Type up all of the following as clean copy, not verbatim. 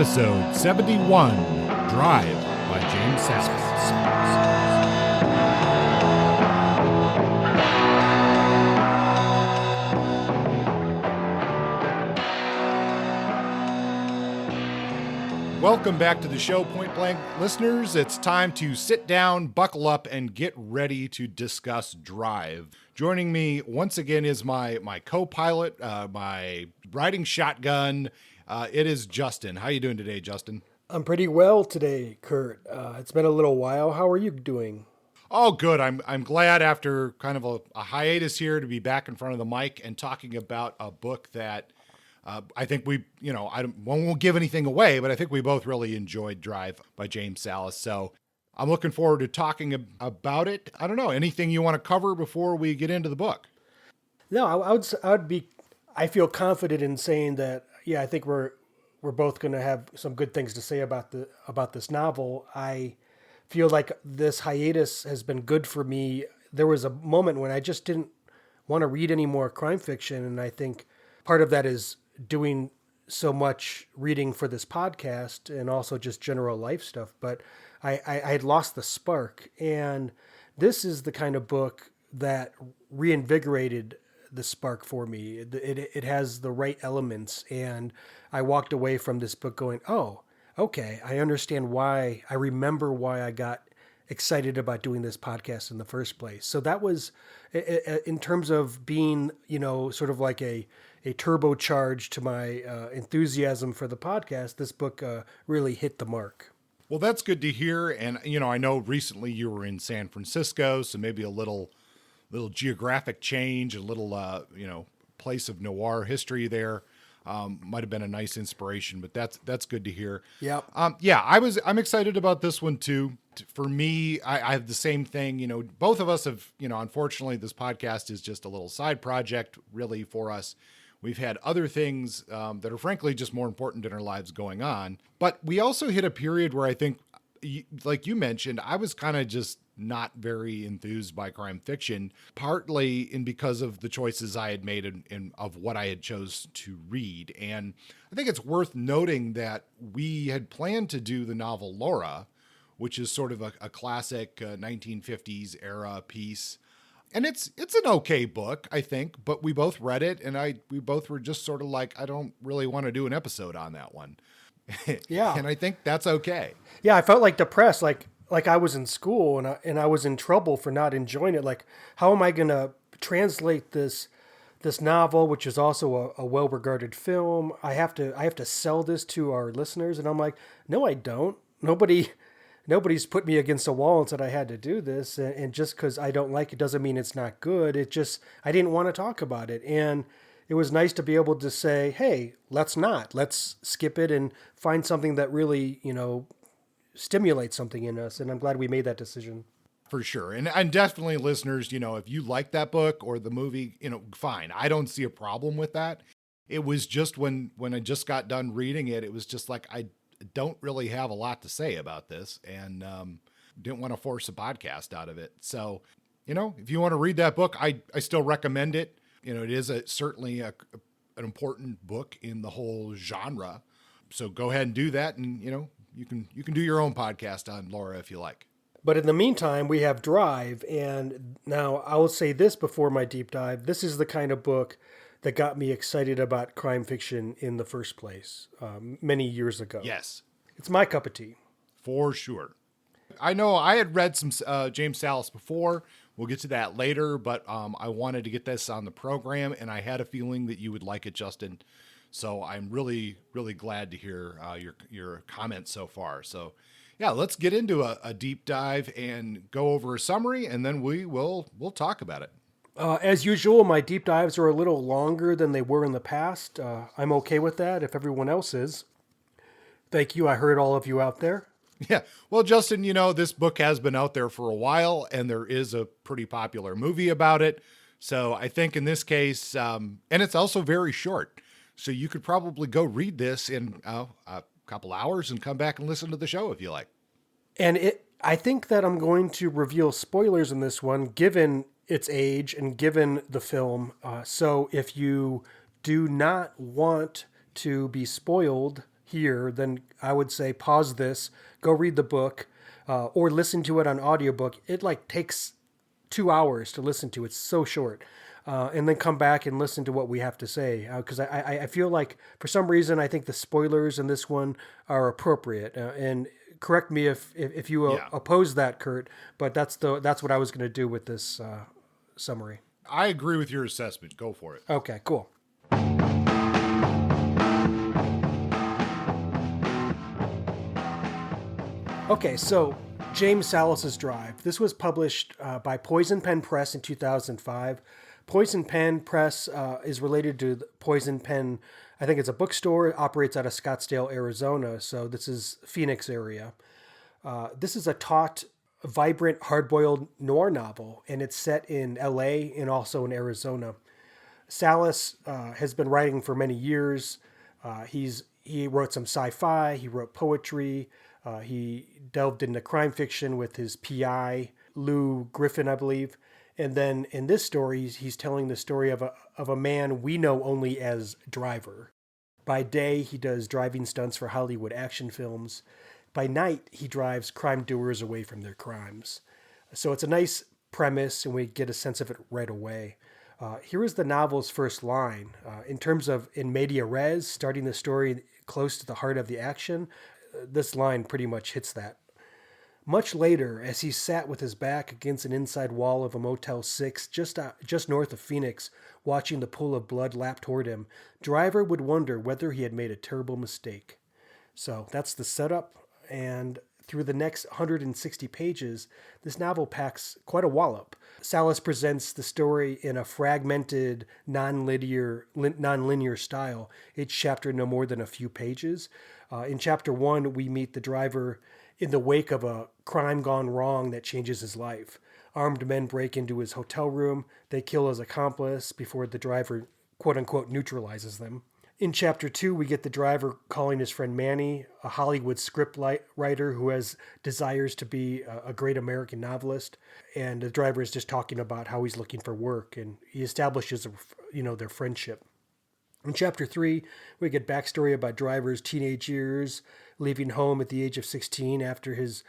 Episode 71, Drive by James Sallis. Welcome back to the show, Point Blank listeners. It's time to sit down, buckle up, and get ready to discuss Drive. Joining me once again is my co-pilot, my riding shotgun. It is Justin. How are you doing today, Justin? I'm pretty well today, Kurt. It's been a little while. How are you doing? Oh, good. I'm glad after kind of a hiatus here to be back in front of the mic and talking about a book that I think I won't give anything away, but I think we both really enjoyed Drive by James Sallis. So I'm looking forward to talking about it. I don't know, anything you want to cover before we get into the book? No, I feel confident in saying that. Yeah, I think we're both going to have some good things to say about this novel. I feel like this hiatus has been good for me. There was a moment when I just didn't want to read any more crime fiction, and I think part of that is doing so much reading for this podcast and also just general life stuff. But I had lost the spark, and this is the kind of book that reinvigorated the spark for me. It has the right elements, and I walked away from this book going, oh, okay, I understand why. I remember why I got excited about doing this podcast in the first place. So that was, in terms of being, sort of like a turbocharge to my enthusiasm for the podcast, this book really hit the mark. Well, that's good to hear. And, I know recently you were in San Francisco, so maybe a little geographic change, a little, place of noir history there. Might have been a nice inspiration, but that's good to hear. Yep. I'm excited about this one too. For me, I have the same thing. Both of us have, unfortunately, this podcast is just a little side project really for us. We've had other things that are frankly just more important in our lives going on. But we also hit a period where I think, like you mentioned, I was kind of just not very enthused by crime fiction, partly because of the choices I had made of what I had chose to read. And I think it's worth noting that we had planned to do the novel Laura, which is sort of a classic 1950s era piece. And it's an okay book, I think, but we both read it and we both were just sort of like, I don't really want to do an episode on that one. Yeah. And I think that's okay. Yeah, I felt like depressed, like I was in school and I was in trouble for not enjoying it. Like, how am I going to translate this novel, which is also a well-regarded film? I have to sell this to our listeners. And I'm like, no, I don't. Nobody's put me against a wall and said I had to do this. And just because I don't like it doesn't mean it's not good. I didn't want to talk about it. And it was nice to be able to say, hey, let's skip it and find something that really, stimulate something in us. And I'm glad we made that decision. For sure. And definitely listeners, if you like that book or the movie, fine. I don't see a problem with that. It was just when I just got done reading it, it was just like, I don't really have a lot to say about this and didn't want to force a podcast out of it. So, if you want to read that book, I still recommend it. It is certainly an important book in the whole genre. So go ahead and do that. And, you can do your own podcast on Laura if you like. But in the meantime, we have Drive. And now I will say this before my deep dive. This is the kind of book that got me excited about crime fiction in the first place many years ago. Yes. It's my cup of tea. For sure. I know I had read some James Sallis before. We'll get to that later, but I wanted to get this on the program, and I had a feeling that you would like it, Justin. So I'm really, really glad to hear your comments so far. So yeah, let's get into a deep dive and go over a summary, and then we'll talk about it. As usual, my deep dives are a little longer than they were in the past. I'm okay with that if everyone else is. Thank you. I heard all of you out there. Yeah. Well, Justin, this book has been out there for a while and there is a pretty popular movie about it. So I think in this case, and it's also very short. So you could probably go read this in a couple hours and come back and listen to the show if you like. And I think that I'm going to reveal spoilers in this one, given its age and given the film. So if you do not want to be spoiled, here, then I would say pause this, go read the book, or listen to it on audiobook. It like takes 2 hours to listen to. It's so short. And then come back and listen to what we have to say. Because I feel like for some reason, I think the spoilers in this one are appropriate. And correct me if you oppose that, Kurt, but that's what I was going to do with this summary. I agree with your assessment. Go for it. Okay, cool. Okay, so James Sallis' Drive. This was published by Poison Pen Press in 2005. Poison Pen Press is related to Poison Pen. I think it's a bookstore. It operates out of Scottsdale, Arizona. So this is Phoenix area. This is a taut, vibrant, hard-boiled noir novel, and it's set in LA and also in Arizona. Sallis has been writing for many years. He wrote some sci-fi. He wrote poetry. He delved into crime fiction with his PI, Lou Griffin, I believe. And then in this story, he's telling the story of a man we know only as Driver. By day, he does driving stunts for Hollywood action films. By night, he drives crime doers away from their crimes. So it's a nice premise, and we get a sense of it right away. Here is the novel's first line. In terms of in media res, starting the story close to the heart of the action, this line pretty much hits that. Much later, as he sat with his back against an inside wall of a Motel 6 just north of Phoenix, watching the pool of blood lap toward him, Driver would wonder whether he had made a terrible mistake. So that's the setup, and through the next 160 pages, this novel packs quite a wallop. Sallis presents the story in a fragmented, non-linear style, each chapter no more than a few pages. In chapter 1, we meet the driver in the wake of a crime gone wrong that changes his life. Armed men break into his hotel room. They kill his accomplice before the driver, quote-unquote, neutralizes them. In chapter 2, we get the driver calling his friend Manny, a Hollywood script writer who has desires to be a great American novelist. And the driver is just talking about how he's looking for work, and he establishes, their friendship. In chapter 3, we get backstory about Driver's teenage years, leaving home at the age of 16 after his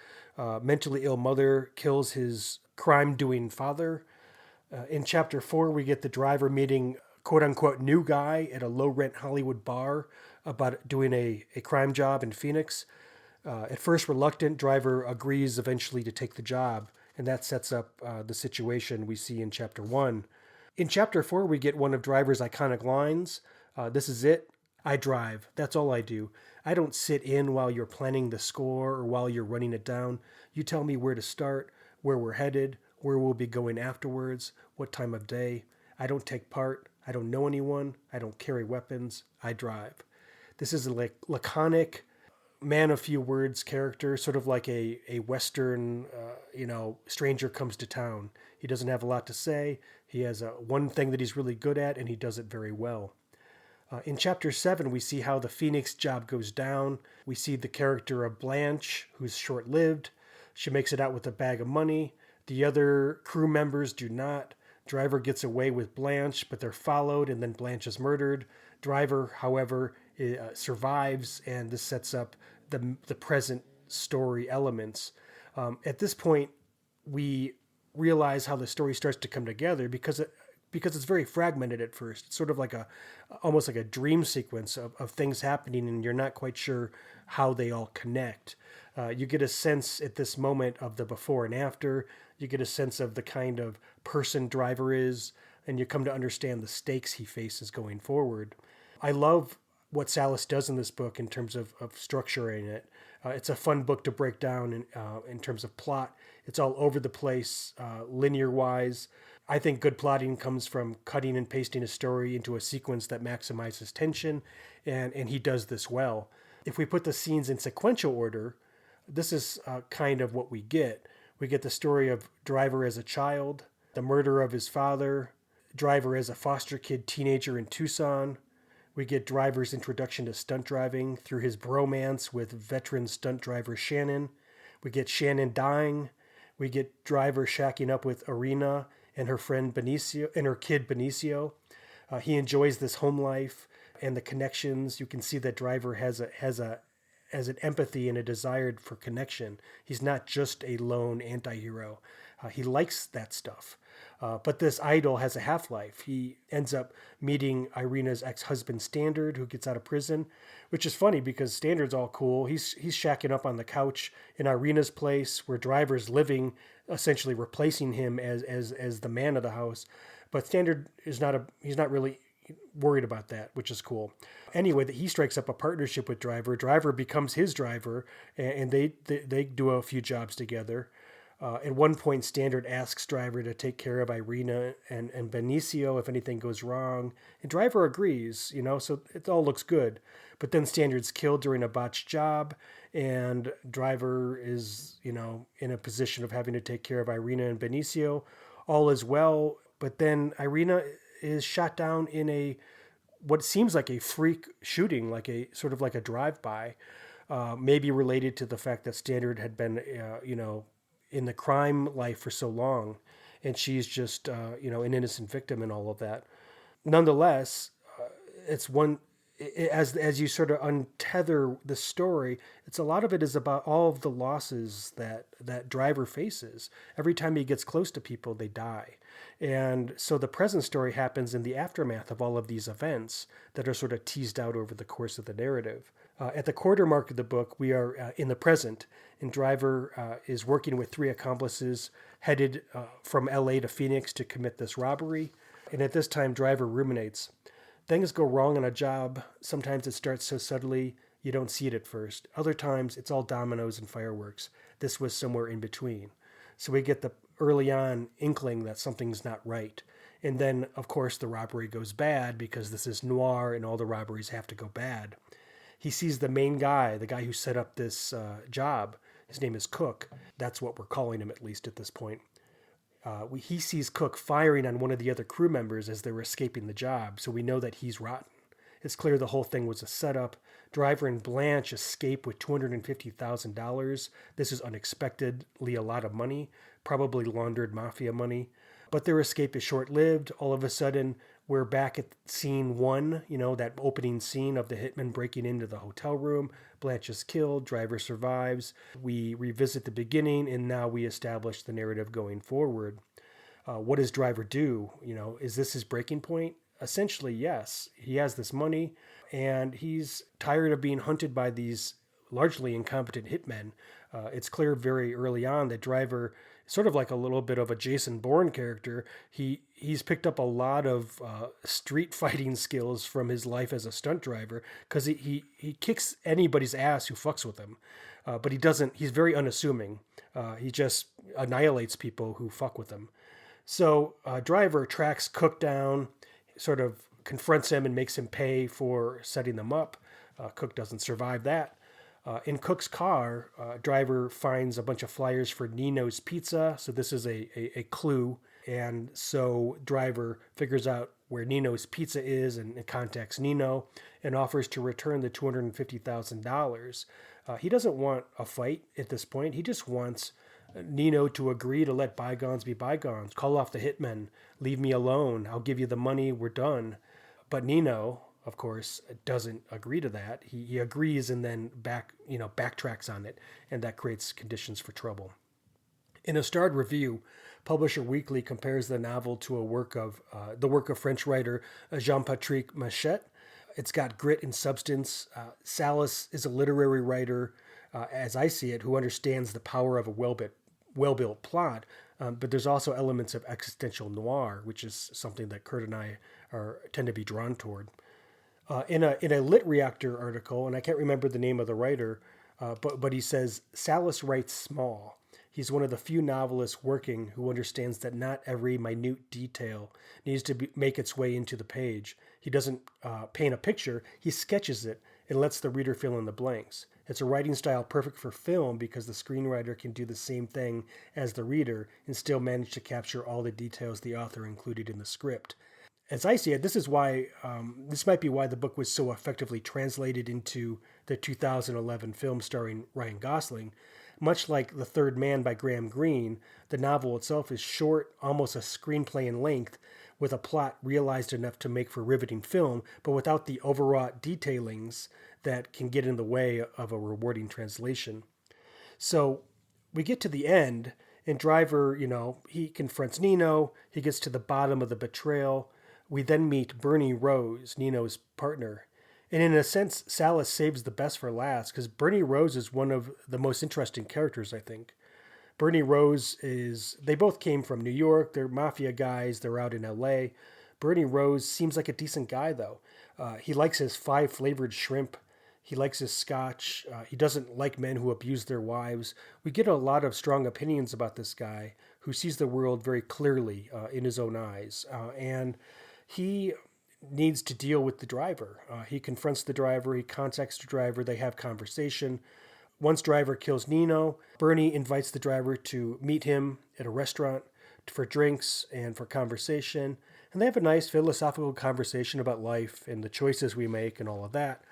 mentally ill mother kills his crime-doing father. In chapter 4, we get the driver meeting quote-unquote new guy at a low-rent Hollywood bar about doing a crime job in Phoenix. At first reluctant, Driver agrees eventually to take the job, and that sets up the situation we see in chapter 1. In chapter 4, we get one of Driver's iconic lines. This is it. I drive. That's all I do. I don't sit in while you're planning the score or while you're running it down. You tell me where to start, where we're headed, where we'll be going afterwards, what time of day. I don't take part. I don't know anyone. I don't carry weapons. I drive. This is a laconic, man of few words character, sort of like a Western, stranger comes to town. He doesn't have a lot to say. He has one thing that he's really good at, and he does it very well. In chapter 7, we see how the Phoenix job goes down. We see the character of Blanche, who's short-lived. She makes it out with a bag of money. The other crew members do not. Driver gets away with Blanche, but they're followed, and then Blanche is murdered. Driver, however, survives, and this sets up the present story elements. At this point, we realize how the story starts to come together because it's very fragmented at first. It's sort of like almost like a dream sequence of things happening, and you're not quite sure how they all connect. You get a sense at this moment of the before and after. You get a sense of the kind of person Driver is, and you come to understand the stakes he faces going forward. I love what Sallis does in this book in terms of structuring it. It's a fun book to break down in terms of plot. It's all over the place, linear-wise. I think good plotting comes from cutting and pasting a story into a sequence that maximizes tension, and he does this well. If we put the scenes in sequential order, this is kind of what we get. We get the story of Driver as a child, the murder of his father, Driver as a foster kid teenager in Tucson. We get Driver's introduction to stunt driving through his bromance with veteran stunt driver Shannon. We get Shannon dying. We get Driver shacking up with Irina and her friend Benicio and her kid Benicio. He enjoys this home life, and the connections. You can see that Driver has an empathy and a desire for connection. He's not just a lone anti-hero. He likes that stuff. But this idol has a half-life. He ends up meeting Irina's ex-husband Standard, who gets out of prison, which is funny because Standard's all cool. He's shacking up on the couch in Irina's place, where Driver's living, essentially replacing him as the man of the house. But Standard is he's not really worried about that, which is cool. Anyway, he strikes up a partnership with Driver. Driver becomes his driver, and they do a few jobs together. At one point, Standard asks Driver to take care of Irina and Benicio if anything goes wrong. And Driver agrees, so it all looks good. But then Standard's killed during a botched job, and Driver is, in a position of having to take care of Irina and Benicio. All is well, but then Irina is shot down in what seems like a freak shooting, like a sort of like a drive-by, maybe related to the fact that Standard had been, in the crime life for so long, and she's just, an innocent victim in all of that. Nonetheless, it's one, as you sort of untether the story, a lot of it is about all of the losses that Driver faces. Every time he gets close to people, they die. And so the present story happens in the aftermath of all of these events that are sort of teased out over the course of the narrative. At the quarter mark of the book, we are in the present, and Driver is working with 3 accomplices headed from LA to Phoenix to commit this robbery. And at this time, Driver ruminates. Things go wrong on a job. Sometimes it starts so subtly you don't see it at first. Other times, it's all dominoes and fireworks. This was somewhere in between. So we get the early on inkling that something's not right. And then, of course, the robbery goes bad because this is noir and all the robberies have to go bad. He sees the main guy, the guy who set up this job. His name is Cook. That's what we're calling him, at least at this point. He sees Cook firing on one of the other crew members as they were escaping the job, so we know that he's rotten. It's clear the whole thing was a setup. Driver and Blanche escape with $250,000. This is unexpectedly a lot of money, probably laundered mafia money. But their escape is short-lived. All of a sudden, we're back at scene 1, that opening scene of the hitman breaking into the hotel room. Blanche is killed, Driver survives. We revisit the beginning, and now we establish the narrative going forward. What does Driver do? Is this his breaking point? Essentially, yes. He has this money, and he's tired of being hunted by these largely incompetent hitmen. It's clear very early on that Driver, sort of like a little bit of a Jason Bourne character, he's picked up a lot of street fighting skills from his life as a stunt driver, because he kicks anybody's ass who fucks with him. But he's very unassuming. He just annihilates people who fuck with him. So Driver tracks Cook down, sort of confronts him and makes him pay for setting them up. Cook doesn't survive that. In Cook's car, Driver finds a bunch of flyers for Nino's Pizza. So this is a clue. And so Driver figures out where Nino's Pizza is and contacts Nino and offers to return the $250,000. He doesn't want a fight at this point. He just wants Nino to agree to let bygones be bygones. Call off the hitmen. Leave me alone. I'll give you the money. We're done. But Nino, of course, doesn't agree to that. He agrees and then backtracks on it, and that creates conditions for trouble. In a starred review, Publisher Weekly compares the novel to the work of French writer Jean-Patrick Machette. It's got grit and substance. Sallis is a literary writer, as I see it, who understands the power of a well-built plot, but there's also elements of existential noir, which is something that Kurt and I tend to be drawn toward. In a Lit Reactor article, and I can't remember the name of the writer, but he says, Sallis writes small. He's one of the few novelists working who understands that not every minute detail needs to make its way into the page. He doesn't paint a picture, he sketches it and lets the reader fill in the blanks. It's a writing style perfect for film because the screenwriter can do the same thing as the reader and still manage to capture all the details the author included in the script. As I see it, this might be why the book was so effectively translated into the 2011 film starring Ryan Gosling. Much like The Third Man by Graham Greene, the novel itself is short, almost a screenplay in length, with a plot realized enough to make for riveting film, but without the overwrought detailings that can get in the way of a rewarding translation. So we get to the end, and Driver, he confronts Nino. He gets to the bottom of the betrayal. We then meet Bernie Rose, Nino's partner. And in a sense, Sallis saves the best for last because Bernie Rose is one of the most interesting characters, I think. Bernie Rose they both came from New York. They're mafia guys. They're out in LA. Bernie Rose seems like a decent guy, though. He likes his 5 flavored shrimp. He likes his scotch. He doesn't like men who abuse their wives. We get a lot of strong opinions about this guy who sees the world very clearly in his own eyes. And he needs to deal with the driver. He confronts the driver. He contacts the driver. They have conversation. Once Driver kills Nino, Bernie invites the driver to meet him at a restaurant for drinks and for conversation. And they have a nice philosophical conversation about life and the choices we make and all of that.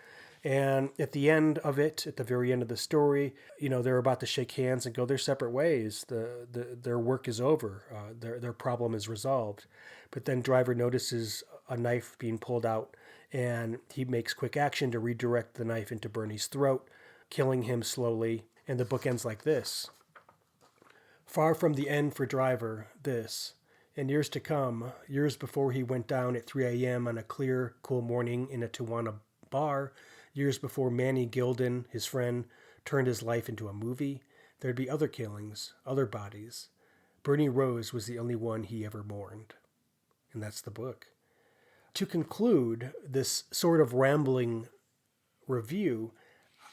And at the end of it, at the very end of the story, they're about to shake hands and go their separate ways. Their work is over. Their problem is resolved. But then Driver notices a knife being pulled out, and he makes quick action to redirect the knife into Bernie's throat, killing him slowly. And the book ends like this. Far from the end for Driver, this. In years to come, years before he went down at 3 a.m. on a clear, cool morning in a Tijuana bar, years before Manny Gilden, his friend, turned his life into a movie, there'd be other killings, other bodies. Bernie Rose was the only one he ever mourned. And that's the book. To conclude this sort of rambling review,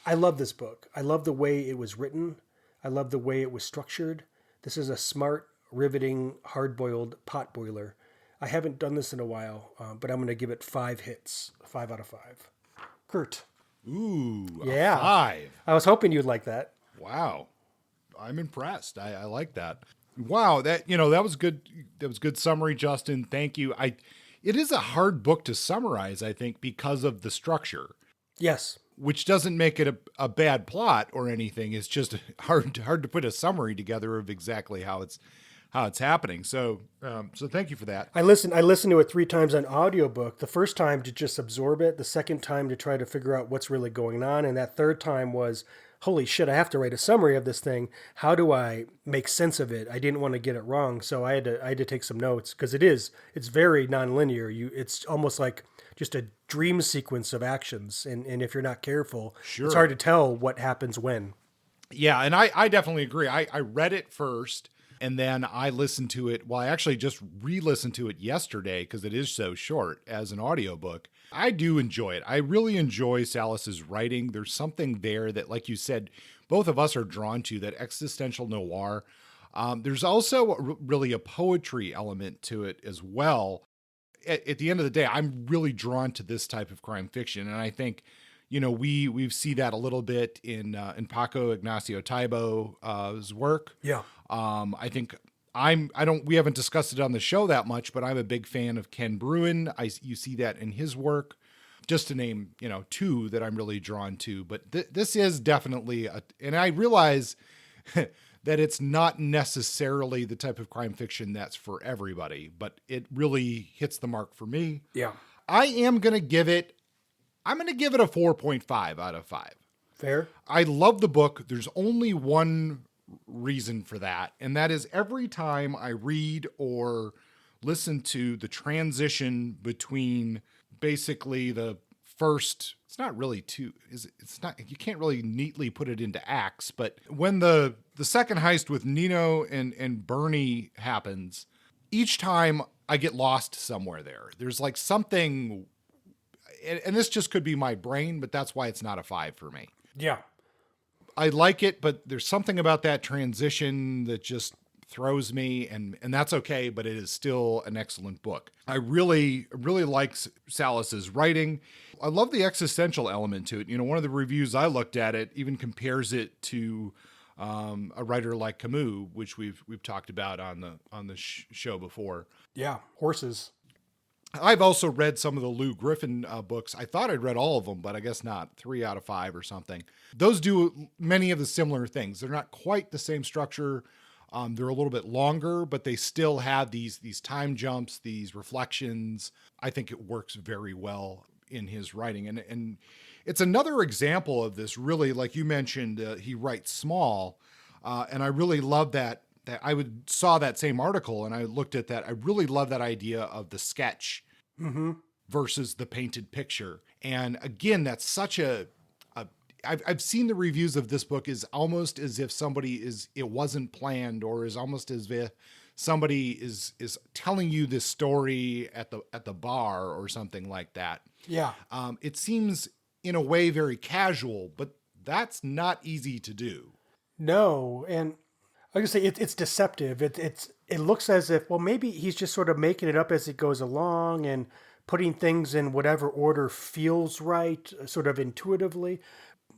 I love this book. I love the way it was written. I love the way it was structured. This is a smart, riveting, hard-boiled potboiler. I haven't done this in a while, but I'm going to give it 5 hits, 5 out of 5. Kurt. Ooh, yeah. A 5. I was hoping you'd like that. Wow. I'm impressed. I like that. Wow, that was good. That was good summary, Justin. Thank you. It is a hard book to summarize, I think, because of the structure. Yes. Which doesn't make it a bad plot or anything. It's just hard to put a summary together of exactly how it's happening. So thank you for that. I listened to it 3 times on audiobook. The first time to just absorb it, the second time to try to figure out what's really going on, and that third time was, holy shit, I have to write a summary of this thing. How do I make sense of it? I didn't want to get it wrong, so I had to take some notes because it's very nonlinear. It's almost like just a dream sequence of actions, and if you're not careful, Sure. It's hard to tell what happens when. Yeah, and I definitely agree. I read it first, and then I listened to it. Well, I actually just re-listened to it yesterday because it is so short as an audiobook. I do enjoy it. I really enjoy Sallis's writing. There's something there that, like you said, both of us are drawn to, that existential noir. There's also really a poetry element to it as well. At the end of the day, I'm really drawn to this type of crime fiction, and I think, we see that a little bit in Paco Ignacio Taibo's work. Yeah. I think we haven't discussed it on the show that much, but I'm a big fan of Ken Bruin. You see that in his work, just to name, 2 that I'm really drawn to, but this is definitely and I realize that it's not necessarily the type of crime fiction that's for everybody, but it really hits the mark for me. Yeah. I'm going to give it a 4.5 out of 5. Fair. I love the book. There's only one reason for that, and that is every time I read or listen to the transition between basically the first, it's not really two, it's not, you can't really neatly put it into acts, but when the second heist with Nino and Bernie happens, each time I get lost somewhere there. There's like something, and this just could be my brain, but that's why it's not a 5 for me. Yeah. I like it, but there's something about that transition that just throws me, and that's okay, but it is still an excellent book. I really, really like Sallis's writing. I love the existential element to it. One of the reviews I looked at it even compares it to a writer like Camus, which we've talked about on the show before. Yeah, horses. I've also read some of the Lou Griffin books. I thought I'd read all of them, but I guess not. 3 out of 5 or something. Those do many of the similar things. They're not quite the same structure. They're a little bit longer, but they still have these time jumps, these reflections. I think it works very well in his writing. And it's another example of this, really, like you mentioned, he writes small. And I really love that saw that same article and I looked at that. I really love that idea of the sketch versus the painted picture. And again, that's such I've seen the reviews of this book is almost as if it wasn't planned, or is almost as if somebody is telling you this story at the bar or something like that. Yeah. It seems in a way very casual, but that's not easy to do. No, and like I say, it's deceptive. It looks as if, well, maybe he's just sort of making it up as it goes along and putting things in whatever order feels right, sort of intuitively.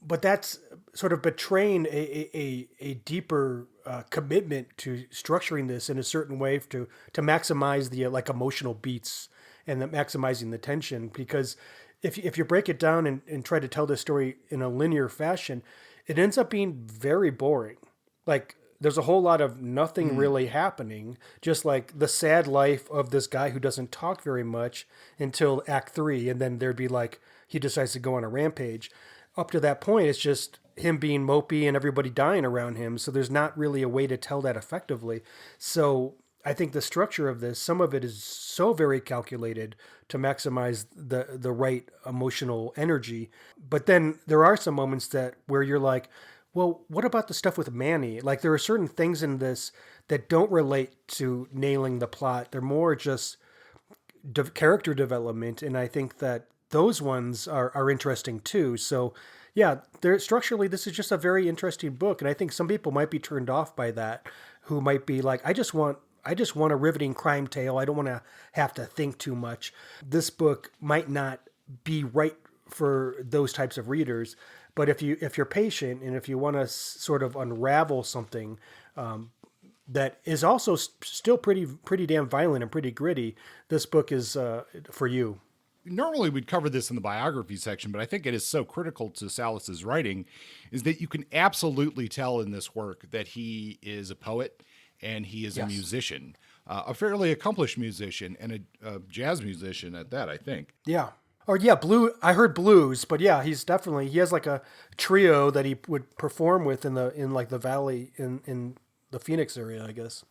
But that's sort of betraying a deeper commitment to structuring this in a certain way to maximize the like emotional beats and maximizing the tension. Because if you break it down and try to tell this story in a linear fashion, it ends up being very boring. Like there's a whole lot of nothing really happening, just like the sad life of this guy who doesn't talk very much until Act 3, and then there'd be like he decides to go on a rampage. Up to that point, it's just him being mopey and everybody dying around him. So there's not really a way to tell that effectively. So I think the structure of this, some of it is so very calculated to maximize the right emotional energy. But then there are some moments where you're like, well, what about the stuff with Manny? Like there are certain things in this that don't relate to nailing the plot. They're more just character development. And I think that those ones are interesting too. So yeah, structurally, this is just a very interesting book. And I think some people might be turned off by that, who might be like, I just want a riveting crime tale. I don't want to have to think too much. This book might not be right for those types of readers. But if you're patient and if you want to sort of unravel something that is also still pretty damn violent and pretty gritty, this book is for you. Normally we'd cover this in the biography section, but I think it is so critical to Sallis's writing is that you can absolutely tell in this work that he is a poet and he is a musician, a fairly accomplished musician and a jazz musician at that, I think. Yeah. Or I heard blues, but yeah, he has like a trio that he would perform with in like the valley in the Phoenix area, I guess.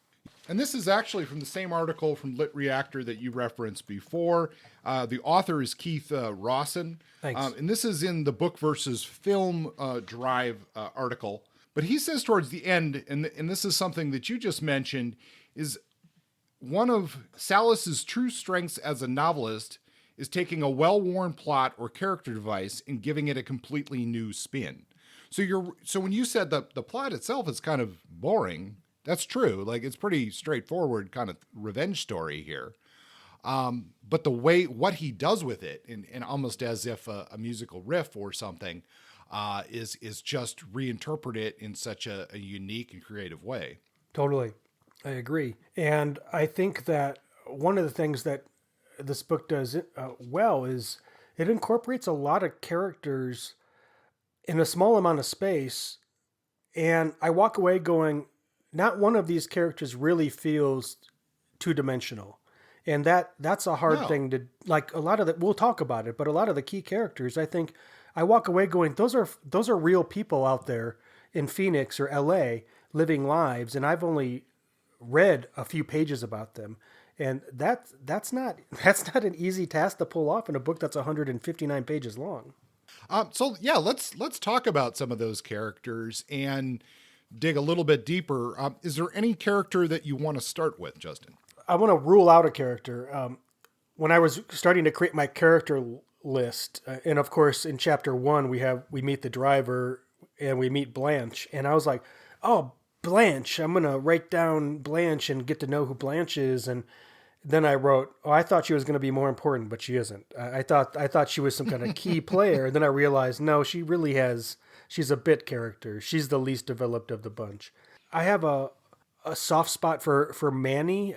And this is actually from the same article from Lit Reactor that you referenced before. The author is Keith Rawson. Thanks. And this is in the book versus film drive article. But he says towards the end, and this is something that you just mentioned, is one of Sallis's true strengths as a novelist is taking a well-worn plot or character device and giving it a completely new spin. So when you said the plot itself is kind of boring, that's true. Like it's pretty straightforward kind of revenge story here. But what he does with it, and almost as if a musical riff or something, is just reinterpret it in such a unique and creative way. Totally. I agree. And I think that one of the things that this book does well is it incorporates a lot of characters in a small amount of space. And I walk away going, not one of these characters really feels two-dimensional. And that's a hard thing to, like, a lot of we'll talk about it, but a lot of the key characters, I think I walk away going, those are real people out there in Phoenix or LA living lives. And I've only read a few pages about them. And that's not an easy task to pull off in a book that's 159 pages long. Let's talk about some of those characters and dig a little bit deeper. Is there any character that you want to start with, Justin? I want to rule out a character. When I was starting to create my character list, and of course in chapter 1 we meet the driver and we meet Blanche, and I was like, oh, Blanche, I'm gonna write down Blanche and get to know who Blanche is. And then I wrote, I thought she was going to be more important, but she isn't. I thought she was some kind of key player. And then I realized, no, she's a bit character. She's the least developed of the bunch. I have a soft spot for Manny,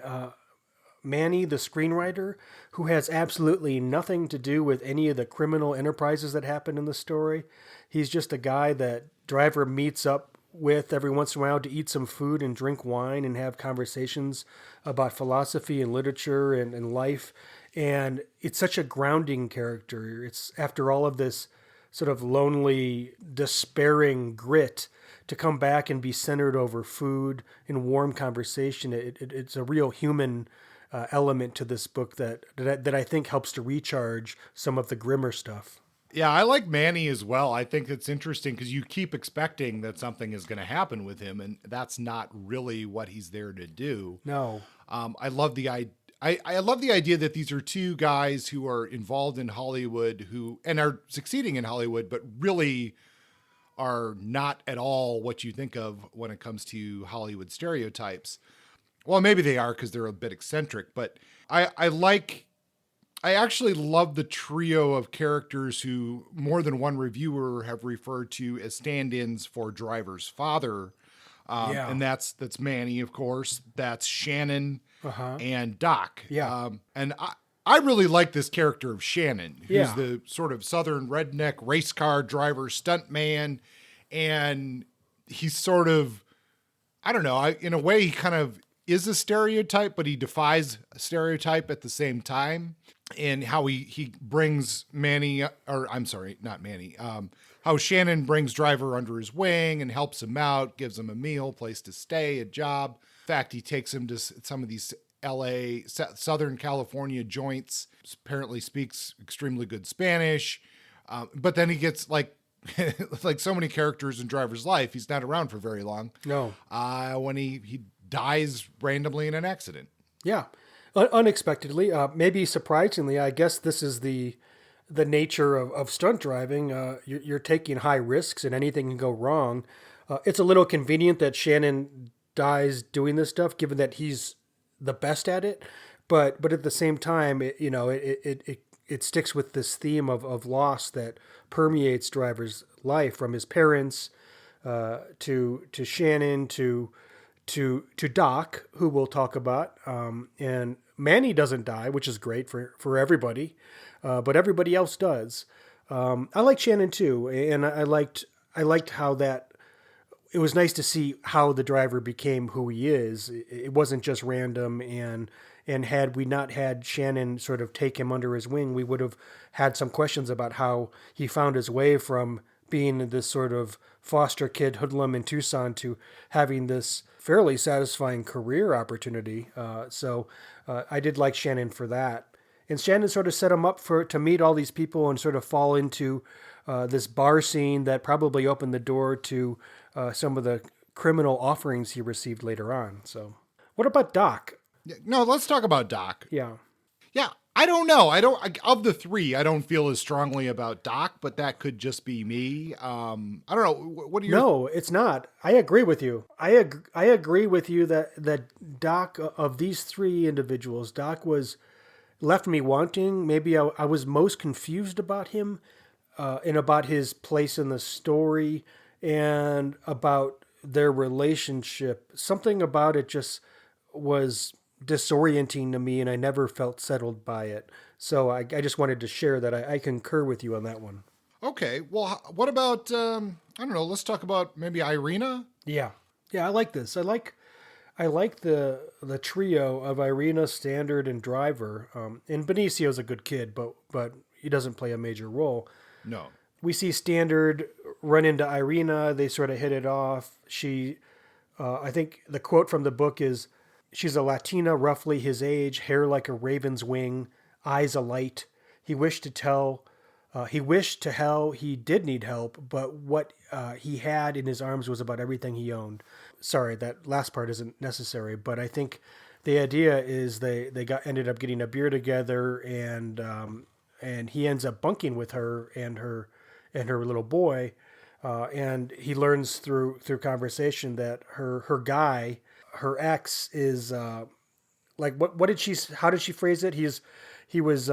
Manny, the screenwriter, who has absolutely nothing to do with any of the criminal enterprises that happen in the story. He's just a guy that Driver meets up with every once in a while to eat some food and drink wine and have conversations about philosophy and literature and life. And it's such a grounding character. It's after all of this sort of lonely, despairing grit to come back and be centered over food and warm conversation. It's a real human element to this book that I think helps to recharge some of the grimmer stuff. Yeah, I like Manny as well. I think it's interesting because you keep expecting that something is going to happen with him, and that's not really what he's there to do. No. I love the I love the idea that these are two guys who are involved in Hollywood and are succeeding in Hollywood, but really are not at all what you think of when it comes to Hollywood stereotypes. Well, maybe they are because they're a bit eccentric, but I actually love the trio of characters who more than one reviewer have referred to as stand-ins for Driver's father. And that's Manny, of course. That's Shannon and Doc. Yeah. And I really like this character of Shannon, who's the sort of Southern redneck race car driver, stunt man. And he's sort of, I don't know, in a way he kind of is a stereotype, but he defies a stereotype at the same time. And how he brings Manny, or I'm sorry, not Manny, how Shannon brings Driver under his wing and helps him out, gives him a meal, place to stay, a job. In fact, he takes him to some of these LA, Southern California joints, apparently speaks extremely good Spanish. But then he gets like so many characters in Driver's life, he's not around for very long. No. When he dies randomly in an accident. Yeah. Unexpectedly, maybe surprisingly, I guess this is the nature of stunt driving. You're taking high risks and anything can go wrong. It's a little convenient that Shannon dies doing this stuff, given that he's the best at it. But at the same time, it sticks with this theme of loss that permeates Driver's life, from his parents to Shannon to Doc, who we'll talk about, and Manny doesn't die, which is great for everybody, but everybody else does. I like Shannon too, and I liked how that. It was nice to see how the driver became who he is. It wasn't just random, and had we not had Shannon sort of take him under his wing, we would have had some questions about how he found his way from being this sort of foster kid hoodlum in Tucson to having this fairly satisfying career opportunity. So I did like Shannon for that. And Shannon sort of set him up to meet all these people and sort of fall into this bar scene that probably opened the door to some of the criminal offerings he received later on. So what about Doc? No, let's talk about Doc. Yeah. Yeah. I don't know. Of the three, I don't feel as strongly about Doc, but that could just be me. I don't know. What do you? No, it's not. I agree with you. I agree with you that Doc, of these three individuals, Doc left me wanting. Maybe I was most confused about him, and about his place in the story, and about their relationship. Something about it just was disorienting to me, and I never felt settled by it. So I just wanted to share that I concur with you on that one. Okay. Well, what about, I don't know, let's talk about maybe Irina? Yeah. I like this. I like the trio of Irina, Standard, and Driver. And Benicio's a good kid, but he doesn't play a major role. No. We see Standard run into Irina. They sort of hit it off. She, I think the quote from the book is, she's a Latina, roughly his age, hair like a raven's wing, eyes alight. He wished to hell he did need help, but what he had in his arms was about everything he owned. Sorry, that last part isn't necessary, but I think the idea is they ended up getting a beer together, and he ends up bunking with her and her little boy, and he learns through conversation that her guy, her ex, is like how did she phrase it? He was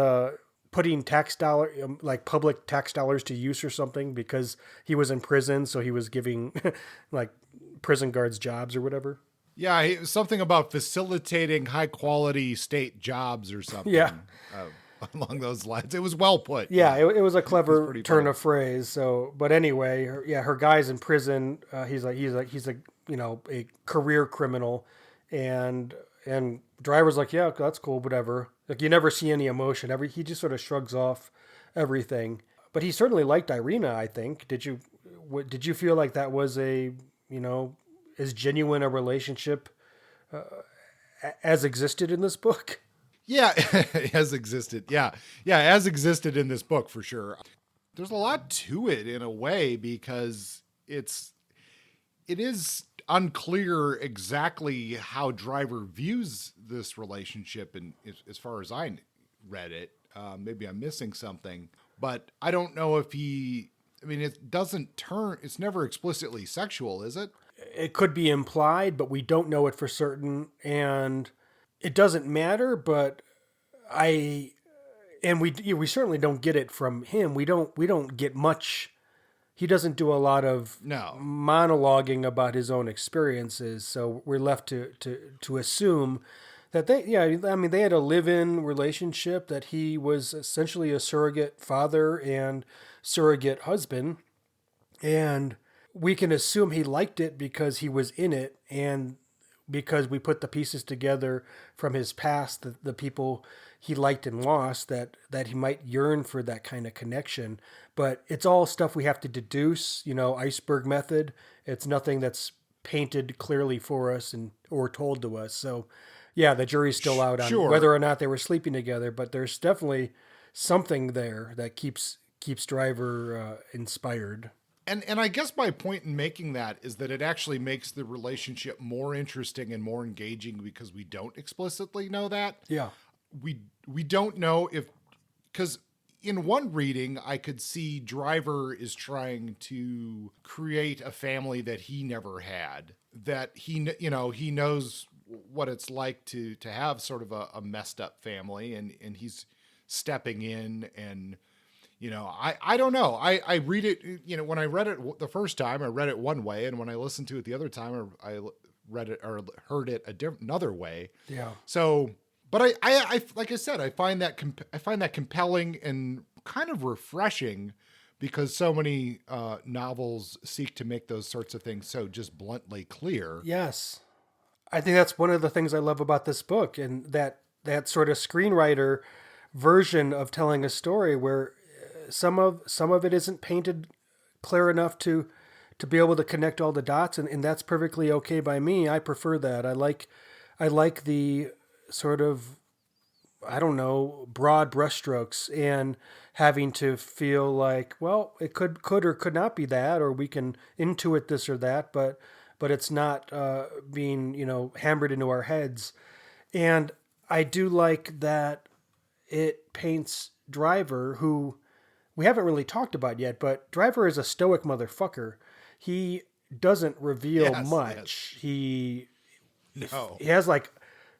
putting public tax dollars to use or something, because he was in prison, so he was giving like prison guards jobs or whatever. Yeah, something about facilitating high quality state jobs or something. Yeah. along those lines. It was well put. Yeah, it was a It was clever pretty turn funny. of phrase. So, but anyway, her guy's in prison. He's a a career criminal, and driver's like, yeah, that's cool, whatever. Like you never see any emotion. He just sort of shrugs off everything. But he certainly liked Irina. I think. Did you feel like that was a as genuine a relationship as existed in this book? Yeah, has existed. Yeah. Yeah, has existed in this book for sure. There's a lot to it in a way because it is unclear exactly how Driver views this relationship and as far as I read it. Maybe I'm missing something, but I don't know if it doesn't it's never explicitly sexual, is it? It could be implied, but we don't know it for certain, and it doesn't matter. But I and we certainly don't get it from him. We don't get much. He doesn't do a lot of No. monologuing about his own experiences, so we're left to assume that they had a live-in relationship, that he was essentially a surrogate father and surrogate husband, and we can assume he liked it because he was in it, and because we put the pieces together from his past, the people he liked and lost, that he might yearn for that kind of connection. But it's all stuff we have to deduce, iceberg method. It's nothing that's painted clearly for us or told to us. So yeah, the jury's still out on Sure. whether or not they were sleeping together, but there's definitely something there that keeps Driver inspired. And I guess my point in making that is that it actually makes the relationship more interesting and more engaging because we don't explicitly know that. Yeah. We don't know because in one reading I could see Driver is trying to create a family that he never had, that he knows what it's like to have sort of a messed up family, and he's stepping in. And I don't know. I read it, when I read it the first time, I read it one way. And when I listened to it the other time, I read it or heard it another way. Yeah. So, but I like I said, I find that compelling and kind of refreshing because so many novels seek to make those sorts of things so just bluntly clear. Yes. I think that's one of the things I love about this book, and that sort of screenwriter version of telling a story where some of it isn't painted clear enough to be able to connect all the dots, and that's perfectly okay by me. I prefer that. I like the sort of, I don't know, broad brushstrokes and having to feel like, well, it could or could not be that, or we can intuit this or that, but it's not being hammered into our heads. And I do like that it paints Driver, who we haven't really talked about yet, but Driver is a stoic motherfucker. He doesn't reveal much. Yes. He has like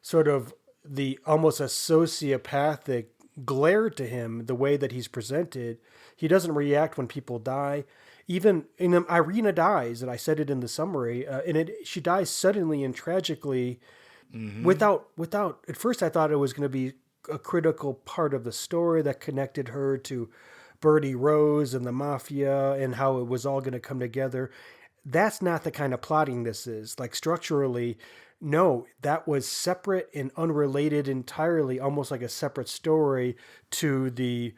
sort of the almost a sociopathic glare to him, the way that he's presented. He doesn't react when people die. Even Irina dies, and I said it in the summary, she dies suddenly and tragically, without. At first, I thought it was going to be a critical part of the story that connected her to Bertie Rose and the mafia and how it was all going to come together. That's not the kind of plotting this is. Like structurally, no, that was separate and unrelated entirely, almost like a separate story to the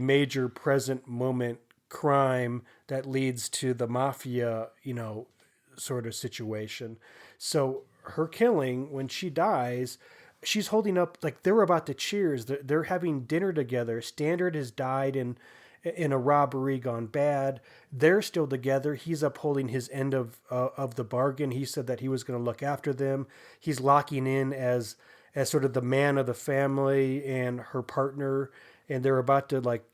major present moment crime that leads to the mafia, sort of situation. So her killing, when she dies, she's holding up, like they're about to cheers. They're having dinner together. Standard has died in a robbery gone bad. They're still together. He's upholding his end of the bargain. He said that he was going to look after them. He's locking in as sort of the man of the family and her partner, and they're about to like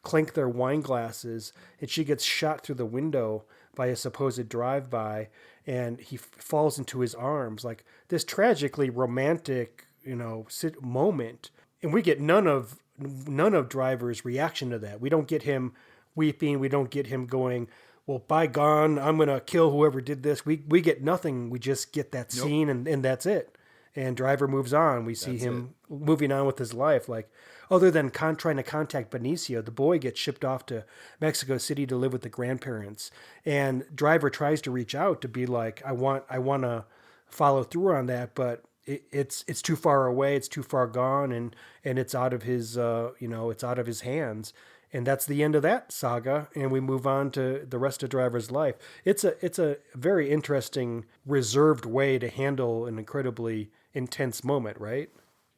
clink their wine glasses, and she gets shot through the window by a supposed drive-by, and he falls into his arms, like this tragically romantic moment. And we get none of Driver's reaction to that. We don't get him weeping. We don't get him going, well, by God, I'm going to kill whoever did this. We get nothing. We just get that scene, and that's it. And Driver moves on. We see him moving on with his life. Like, other than trying to contact Benicio, the boy gets shipped off to Mexico City to live with the grandparents. And Driver tries to reach out to be like, I want to follow through on that, but it's too far away, it's too far gone, and it's out of his it's out of his hands. And that's the end of that saga, and we move on to the rest of Driver's life. It's a very interesting, reserved way to handle an incredibly intense moment, right?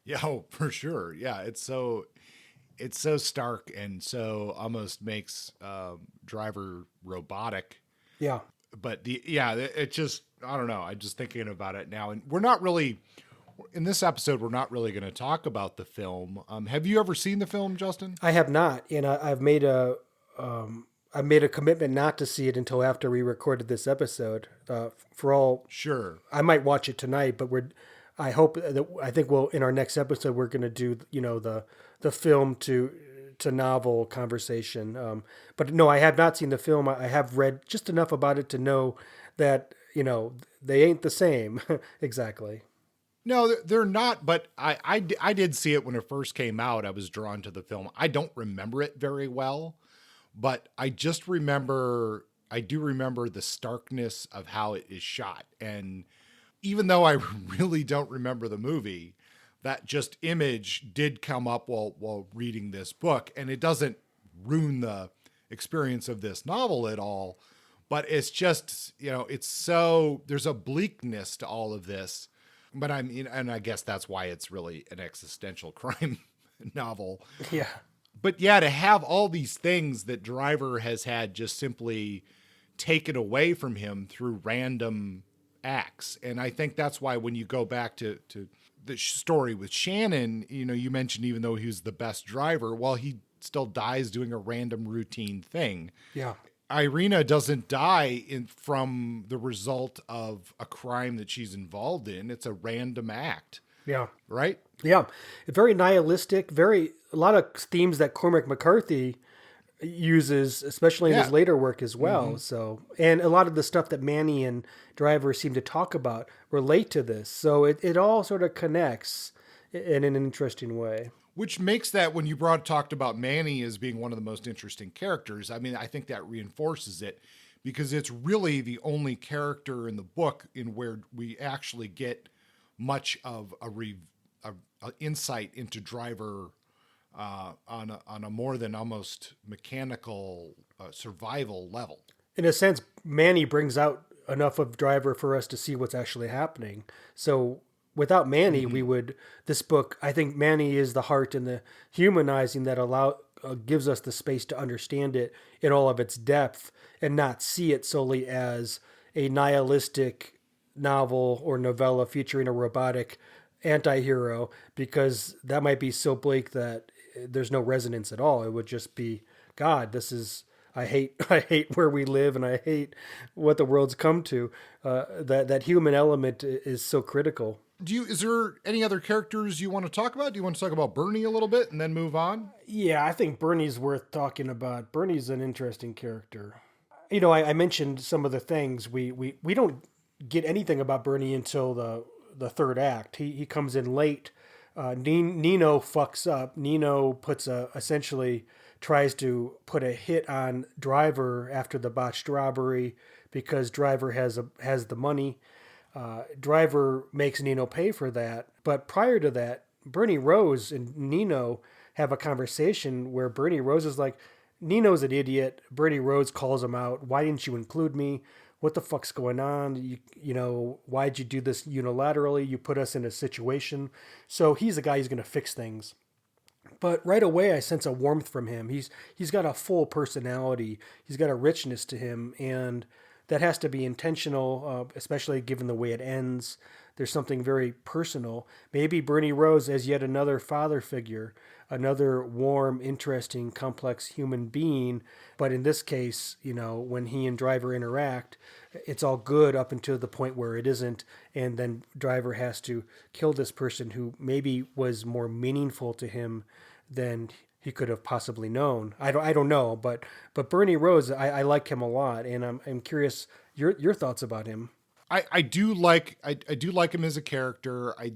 Yeah, oh, for sure. Yeah, it's so stark and so almost makes Driver robotic. Yeah. But it just, I don't know. I'm just thinking about it now, and we're not really in this episode. We're not really going to talk about the film. Have you ever seen the film, Justin? I have not, and I've made a commitment not to see it until after we recorded this episode. For all, Sure. I might watch it tonight, but I think we'll in our next episode we're going to do the film to novel conversation. But no, I have not seen the film. I have read just enough about it to know that they ain't the same exactly. No, they're not. But I did see it when it first came out. I was drawn to the film. I don't remember it very well, but I just remember. I do remember the starkness of how it is shot, and even though I really don't remember the movie, that just image did come up while reading this book, and it doesn't ruin the experience of this novel at all. But it's just, it's so, there's a bleakness to all of this. But and I guess that's why it's really an existential crime novel. Yeah. But yeah, to have all these things that Driver has had just simply taken away from him through random acts. And I think that's why when you go back to the story with Shannon, you mentioned even though he was the best driver, well, he still dies doing a random routine thing. Yeah. Irina doesn't die from the result of a crime that she's involved in. It's a random act. Yeah. Right? Yeah. Very nihilistic, a lot of themes that Cormac McCarthy uses, especially in his later work as well. Mm-hmm. So, and a lot of the stuff that Manny and Driver seem to talk about relate to this. So it all sort of connects in an interesting way. Which makes that, when you talked about Manny as being one of the most interesting characters, I mean, I think that reinforces it because it's really the only character in the book in where we actually get much of a insight into Driver on a more than almost mechanical survival level. In a sense, Manny brings out enough of Driver for us to see what's actually happening. So without Manny, this book, I think Manny is the heart and the humanizing that gives us the space to understand it in all of its depth and not see it solely as a nihilistic novel or novella featuring a robotic anti-hero, because that might be so bleak that there's no resonance at all. It would just be, God, I hate where we live, and I hate what the world's come to. That human element is so critical. Is there any other characters you want to talk about? Do you want to talk about Bernie a little bit and then move on? Yeah, I think Bernie's worth talking about. Bernie's an interesting character. I mentioned some of the things we don't get anything about Bernie until the third act. He comes in late. Nino fucks up. Nino essentially tries to put a hit on Driver after the botched robbery because Driver has the money. Driver makes Nino pay for that. But prior to that, Bernie Rose and Nino have a conversation where Bernie Rose is like, Nino's an idiot. Bernie Rose calls him out. Why didn't you include me? What the fuck's going on? Why'd you do this unilaterally? You put us in a situation. So he's a guy who's going to fix things. But right away, I sense a warmth from him. He's got a full personality. He's got a richness to him, and that has to be intentional, especially given the way it ends. There's something very personal. Maybe Bernie Rose as yet another father figure, another warm, interesting, complex human being. But in this case, when he and Driver interact, it's all good up until the point where it isn't. And then Driver has to kill this person who maybe was more meaningful to him than he could have possibly known. I don't know, but Bernie Rose, I like him a lot, and I'm curious your thoughts about him. I do like him as a character. I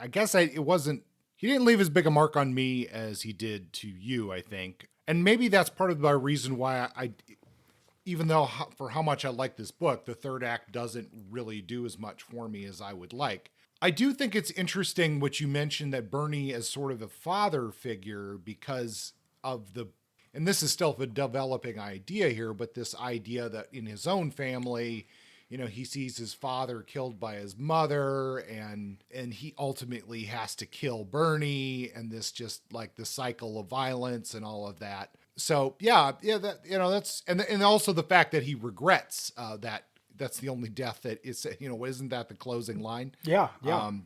guess it wasn't he didn't leave as big a mark on me as he did to you, I think. And maybe that's part of the reason why I even though for how much I like this book, the third act doesn't really do as much for me as I would like. I do think it's interesting what you mentioned, that Bernie as sort of a father figure because of and this is still a developing idea here, but this idea that in his own family, he sees his father killed by his mother, and he ultimately has to kill Bernie, and this just like the cycle of violence and all of that. So that that's and also the fact that he regrets that that's the only death that is, isn't that the closing line? Yeah.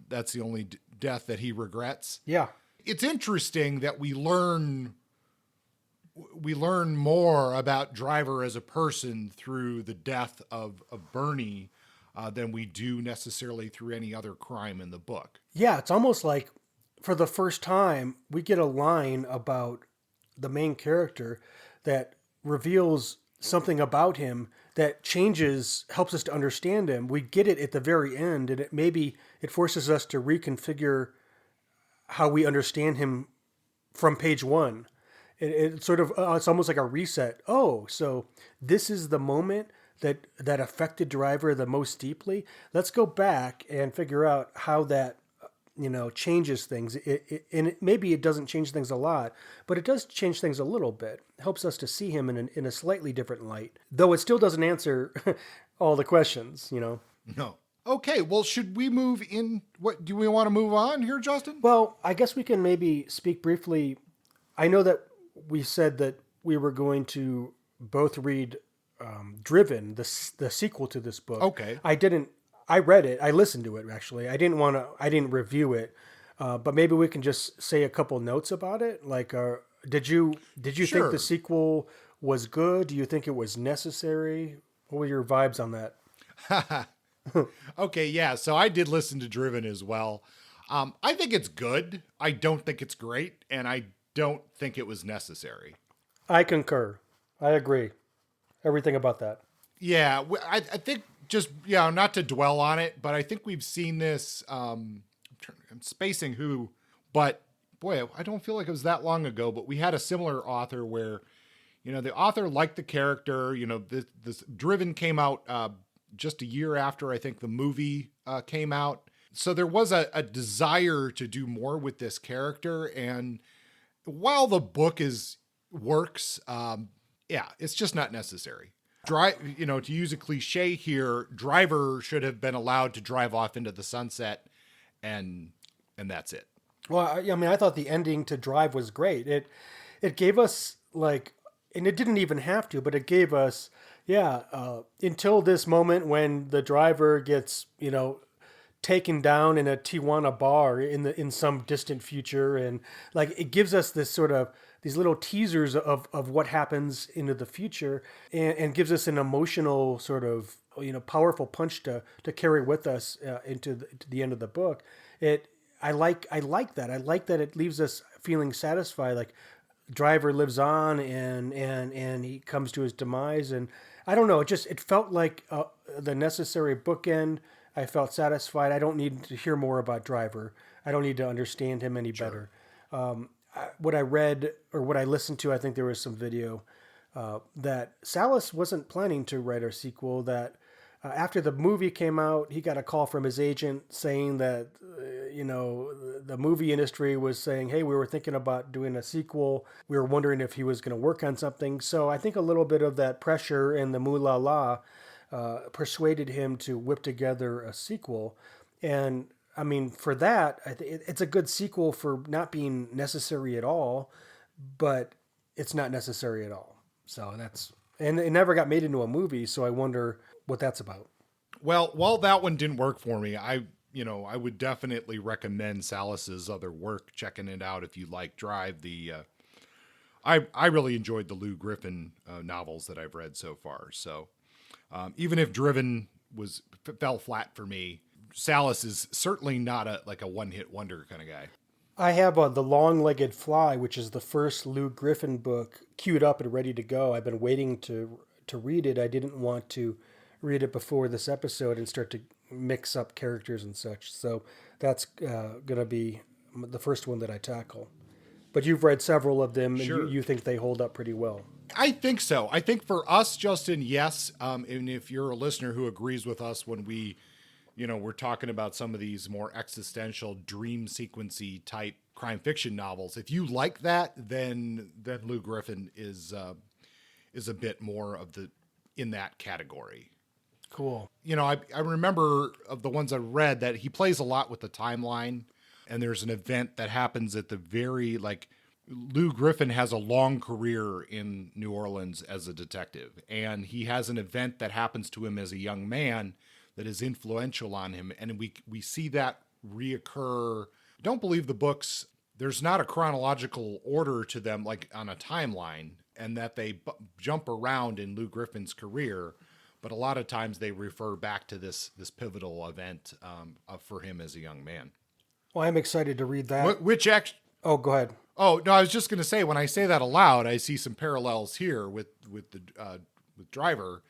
That's the only death that he regrets. Yeah. It's interesting that we learn more about Driver as a person through the death of Bernie than we do necessarily through any other crime in the book. Yeah, it's almost like for the first time we get a line about the main character that reveals something about him that helps us to understand him. We get it at the very end, and it forces us to reconfigure how we understand him from page one. It's sort of, it's almost like a reset. Oh, so this is the moment that affected Driver the most deeply. Let's go back and figure out how that changes things. Maybe it doesn't change things a lot, but it does change things a little bit. It helps us to see him in a slightly different light, though it still doesn't answer all the questions. No. Okay, well, should we move in? What do we want to move on here, Justin? Well, I guess we can maybe speak briefly. I know that we said that we were going to both read Driven, the sequel to this book. Okay. I read it. I listened to it, actually. I didn't review it. But maybe we can just say a couple notes about it. Like, did you Sure. think the sequel was good? Do you think it was necessary? What were your vibes on that? Okay, yeah. So I did listen to Driven as well. I think it's good. I don't think it's great, and I don't think it was necessary. I concur. I agree. Everything about that. Yeah, I think just, not to dwell on it, but I think we've seen this, I'm spacing who, but boy, I don't feel like it was that long ago, but we had a similar author where, the author liked the character, this Driven came out just a year after I think the movie came out. So there was a desire to do more with this character. And while the book works, it's just not necessary. To use a cliche here, Driver should have been allowed to drive off into the sunset, and that's it. Well, I thought the ending to Drive was great. It gave us and it didn't even have to, but it gave us, until this moment when the driver gets, taken down in a Tijuana bar in some distant future, and it gives us this sort of these little teasers of what happens into the future, and gives us an emotional sort of powerful punch to carry with us to the end of the book. I like that. I like that it leaves us feeling satisfied. Like Driver lives on and he comes to his demise, and I don't know. It felt like the necessary bookend. I felt satisfied. I don't need to hear more about Driver. I don't need to understand him any better. What I read or what I listened to, I think there was some video that Sallis wasn't planning to write a sequel. That after the movie came out, he got a call from his agent saying that the movie industry was saying, "Hey, we were thinking about doing a sequel. We were wondering if he was going to work on something." So I think a little bit of that pressure and the moolah la persuaded him to whip together a sequel. And for that, it's a good sequel for not being necessary at all, but it's not necessary at all. So and it never got made into a movie. So I wonder what that's about. Well, while that one didn't work for me, I would definitely recommend Sallis's other work, checking it out if you like Drive. I really enjoyed the Lou Griffin novels that I've read so far. So even if Driven fell flat for me, Sallis is certainly not a one-hit wonder kind of guy. I have The Long-Legged Fly, which is the first Lou Griffin book, queued up and ready to go. I've been waiting to read it. I didn't want to read it before this episode and start to mix up characters and such. So that's going to be the first one that I tackle. But you've read several of them, and Sure. you think they hold up pretty well. I think so. I think for us, Justin, yes. And if you're a listener who agrees with us when we're talking about some of these more existential dream sequency type crime fiction novels, if you like that, then Lou Griffin is a bit more of in that category. Cool. I remember of the ones I read that he plays a lot with the timeline, and there's an event that happens at the very Lou Griffin has a long career in New Orleans as a detective, and he has an event that happens to him as a young man that is influential on him, and we see that reoccur. Don't believe the books. There's not a chronological order to them like on a timeline, and that they jump around in Lou Griffin's career, but a lot of times they refer back to this pivotal event for him as a young man. Well, I'm excited to read that. Which actually. Oh, go ahead. Oh no, I was just going to say when I say that aloud, I see some parallels here with Driver,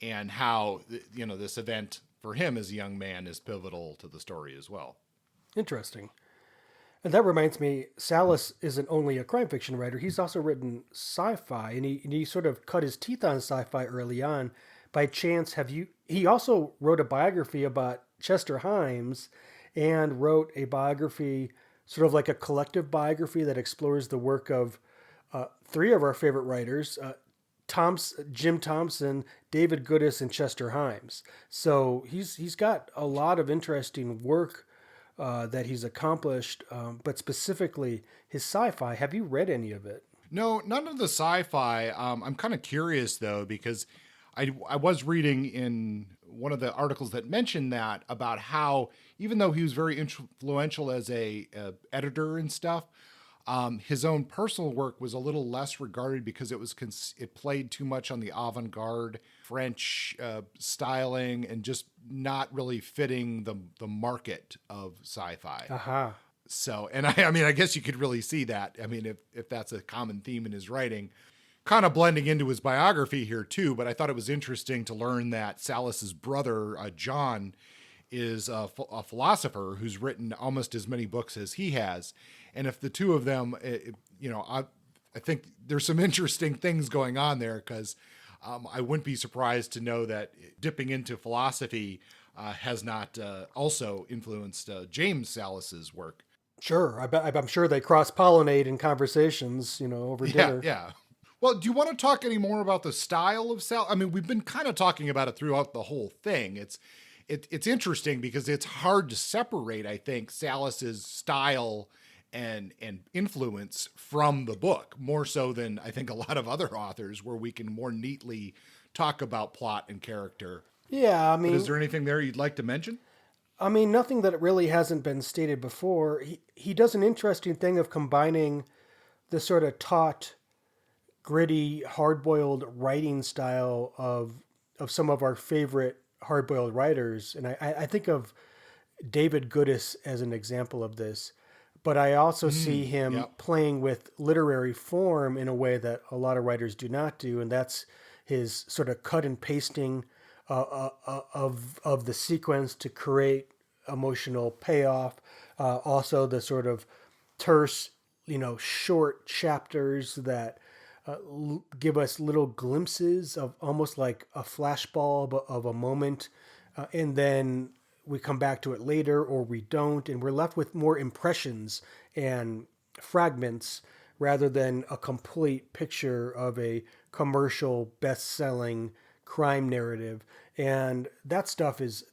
and how this event for him as a young man is pivotal to the story as well. Interesting. And that reminds me, Sallis isn't only a crime fiction writer; he's also written sci-fi, and he sort of cut his teeth on sci-fi early on. By chance, he also wrote a biography about Chester Himes, and wrote a biography, sort of like a collective biography that explores the work of three of our favorite writers, Jim Thompson, David Goodis, and Chester Himes. So he's got a lot of interesting work that he's accomplished, but specifically his sci-fi. Have you read any of it? No, none of the sci-fi. I'm kind of curious though, because I was reading in one of the articles that mentioned that about how even though he was very influential as a editor and stuff, his own personal work was a little less regarded because it played too much on the avant-garde French styling and just not really fitting the market of sci-fi. Aha. So, and I guess you could really see that. I mean, if that's a common theme in his writing, kind of blending into his biography here too. But I thought it was interesting to learn that Sallis's brother, John, is a philosopher who's written almost as many books as he has. And if the two of them, I think there's some interesting things going on there, because I wouldn't be surprised to know that dipping into philosophy has not also influenced James Sallis's work. Sure. I'm sure they cross-pollinate in conversations, over dinner. Yeah. Well, do you want to talk any more about the style of Sallis? I mean, we've been kind of talking about it throughout the whole thing. It's interesting because it's hard to separate, I think, Sallis's style and influence from the book, more so than I think a lot of other authors, where we can more neatly talk about plot and character. Yeah, But is there anything there you'd like to mention? I mean, nothing that really hasn't been stated before. He does an interesting thing of combining the sort of taut, gritty, hard-boiled writing style of some of our favorite hard-boiled writers. And I think of David Goodis as an example of this. But I also see him playing with literary form in a way that a lot of writers do not do, and that's his sort of cut and pasting of the sequence to create emotional payoff. Also, the sort of terse, short chapters that give us little glimpses of almost like a flashbulb of a moment, and then we come back to it later or we don't, and we're left with more impressions and fragments rather than a complete picture of a commercial best-selling crime narrative. And that stuff is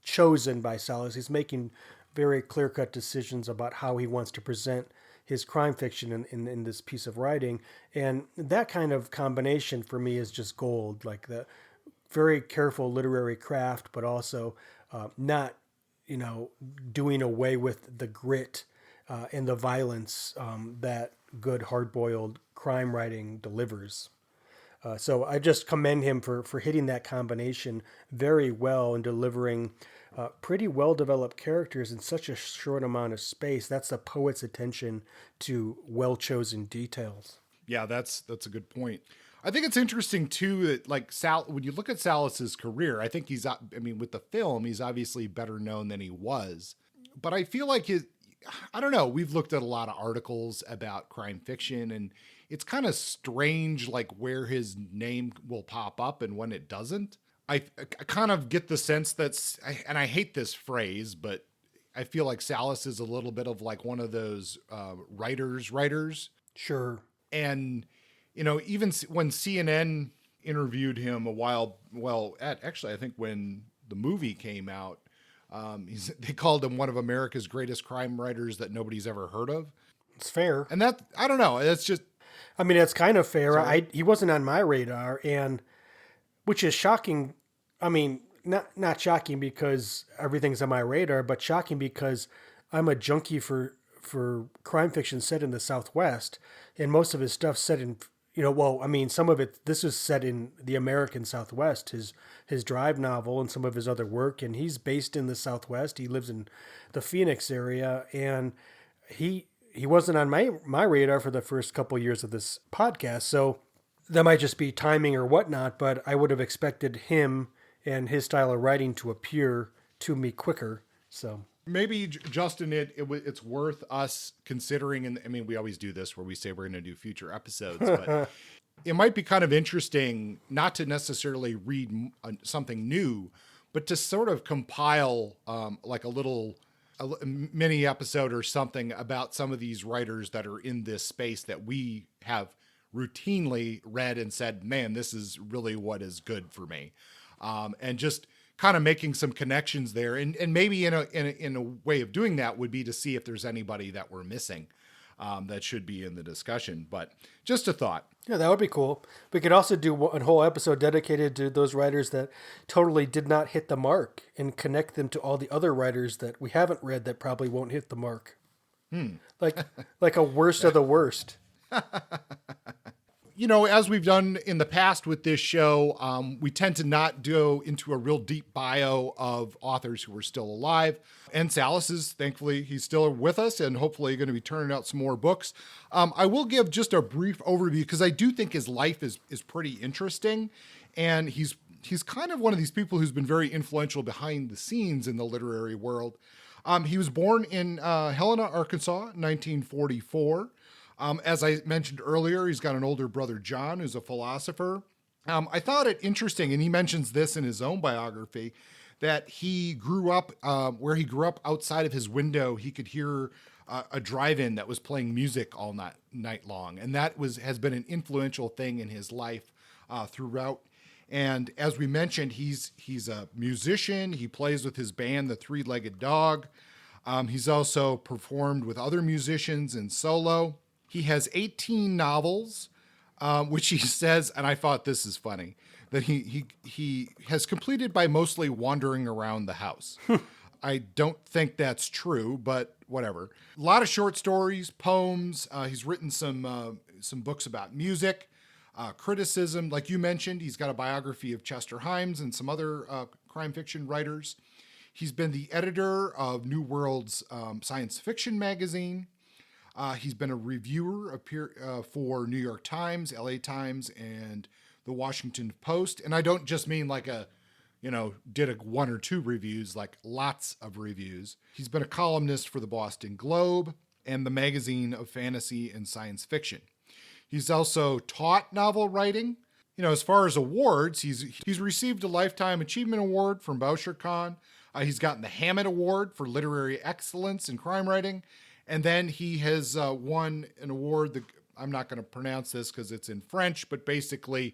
chosen by Sallis. He's making very clear-cut decisions about how he wants to present his crime fiction in this piece of writing. And that kind of combination for me is just gold, like the very careful literary craft, but also not, doing away with the grit and the violence that good hard-boiled crime writing delivers. So I just commend him for hitting that combination very well and delivering pretty well-developed characters in such a short amount of space. That's the poet's attention to well-chosen details. Yeah, that's a good point. I think it's interesting too that when you look at Sallis's career, I think with the film, he's obviously better known than he was. But I feel like I don't know. We've looked at a lot of articles about crime fiction, and it's kind of strange, like where his name will pop up and when it doesn't. I kind of get the sense that's, and I hate this phrase, but I feel like Sallis is a little bit of like one of those writers. Sure. And, even when CNN interviewed him a while, actually, I think when the movie came out, they called him one of America's greatest crime writers that nobody's ever heard of. It's fair. And that, I don't know. That's just, I mean, it's kind of fair. Sorry? He wasn't on my radar, and which is shocking. I mean, not shocking because everything's on my radar, but shocking because I'm a junkie for crime fiction set in the Southwest, and most of his stuff set in, well, I mean, some of it, this is set in the American Southwest, his Drive novel and some of his other work, and he's based in the Southwest. He lives in the Phoenix area, and he wasn't on my radar for the first couple years of this podcast, so that might just be timing or whatnot, but I would have expected him and his style of writing to appear to me quicker, so... Maybe, Justin, it's worth us considering, and I mean, we always do this where we say we're going to do future episodes, but it might be kind of interesting not to necessarily read something new, but to sort of compile like a mini episode or something about some of these writers that are in this space that we have routinely read and said, man, this is really what is good for me. And just kind of making some connections there, and maybe in a way of doing that would be to see if there's anybody that we're missing that should be in the discussion. But just a thought. Yeah, that would be cool. We could also do a whole episode dedicated to those writers that totally did not hit the mark and connect them to all the other writers that we haven't read that probably won't hit the mark. Like a worst of the worst. As we've done in the past with this show, we tend to not go into a real deep bio of authors who are still alive. And Sallis is, thankfully, he's still with us and hopefully going to be turning out some more books. I will give just a brief overview because I do think his life is pretty interesting. And he's kind of one of these people who's been very influential behind the scenes in the literary world. He was born in Helena, Arkansas, 1944. As I mentioned earlier, he's got an older brother, John, who's a philosopher. I thought it interesting, and he mentions this in his own biography, that he grew up, where he grew up outside of his window, he could hear a drive-in that was playing music all night long. And that has been an influential thing in his life throughout. And as we mentioned, he's a musician. He plays with his band, the Three-Legged Dog. He's also performed with other musicians and solo. He has 18 novels, which he says, and I thought this is funny, that he has completed by mostly wandering around the house. I don't think that's true, but whatever. A lot of short stories, poems. He's written some books about music, criticism. Like you mentioned, he's got a biography of Chester Himes and some other crime fiction writers. He's been the editor of New World's science fiction magazine. He's been a reviewer for New York Times, LA Times, and the Washington Post. And I don't just mean like did one or two reviews, like lots of reviews. He's been a columnist for the Boston Globe and the Magazine of Fantasy and Science Fiction. He's also taught novel writing. As far as awards, he's received a Lifetime Achievement Award from Boucher Kahn. He's gotten the Hammett Award for Literary Excellence in Crime Writing. And then he has won an award, I'm not going to pronounce this because it's in French, but basically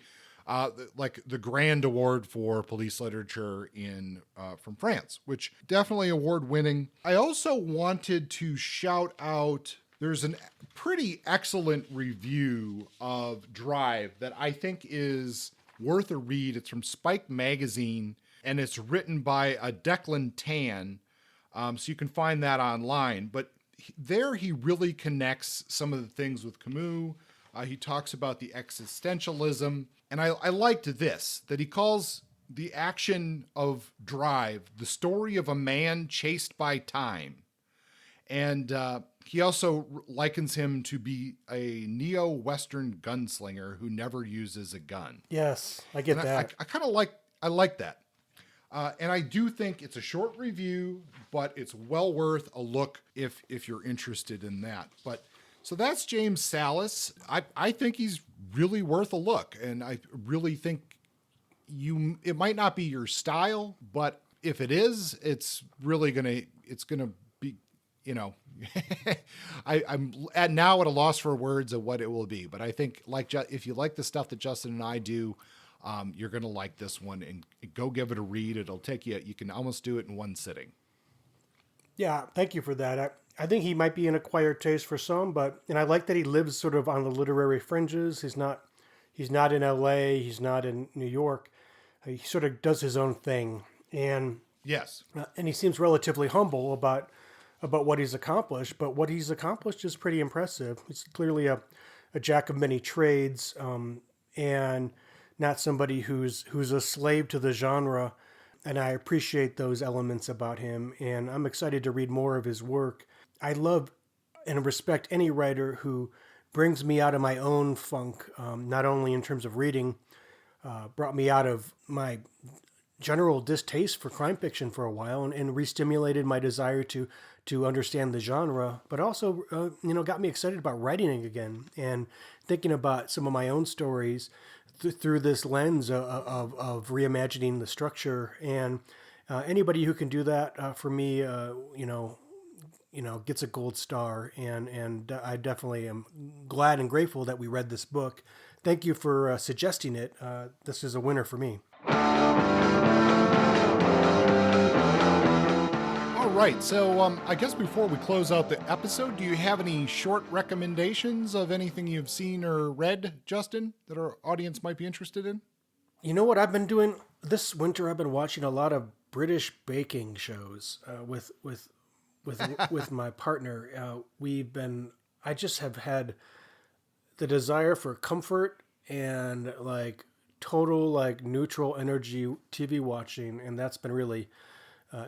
like the Grand Award for Police Literature from France, which definitely award-winning. I also wanted to shout out, there's a pretty excellent review of Drive that I think is worth a read. It's from Spike Magazine, and it's written by Declan Tan, so you can find that online. But there he really connects some of the things with Camus. He talks about the existentialism. And I liked this, that he calls the action of Drive the story of a man chased by time. And he also likens him to be a neo-Western gunslinger who never uses a gun. Yes, I get that. I kind of like that. And I do think it's a short review, but it's well worth a look if you're interested in that. But so that's James Sallis. I think he's really worth a look, and I really think it might not be your style, but if it is, it's gonna be, you know, I'm now at a loss for words of what it will be. But I think if you like the stuff that Justin and I do, you're going to like this one, and go give it a read. It'll take you can almost do it in one sitting. Yeah, thank you for that. I think he might be an acquired taste for some, and I like that he lives sort of on the literary fringes. He's not in LA, he's not in New York. He sort of does his own thing, and Yes. And he seems relatively humble about what he's accomplished. But what he's accomplished is pretty impressive. He's clearly a jack of many trades, and not somebody who's a slave to the genre. And I appreciate those elements about him. And I'm excited to read more of his work. I love and respect any writer who brings me out of my own funk, not only in terms of reading, brought me out of my general distaste for crime fiction for a while, and re-stimulated my desire to understand the genre, but also got me excited about writing it again and thinking about some of my own stories through this lens of reimagining the structure. And anybody who can do that for me, gets a gold star. And I definitely am glad and grateful that we read this book. Thank you for suggesting it. This is a winner for me. All right. So I guess before we close out the episode, do you have any short recommendations of anything you've seen or read, Justin, that our audience might be interested in? You know what I've been doing this winter? I've been watching a lot of British baking shows with my partner. I just have had the desire for comfort and like total like neutral energy TV watching, and that's been really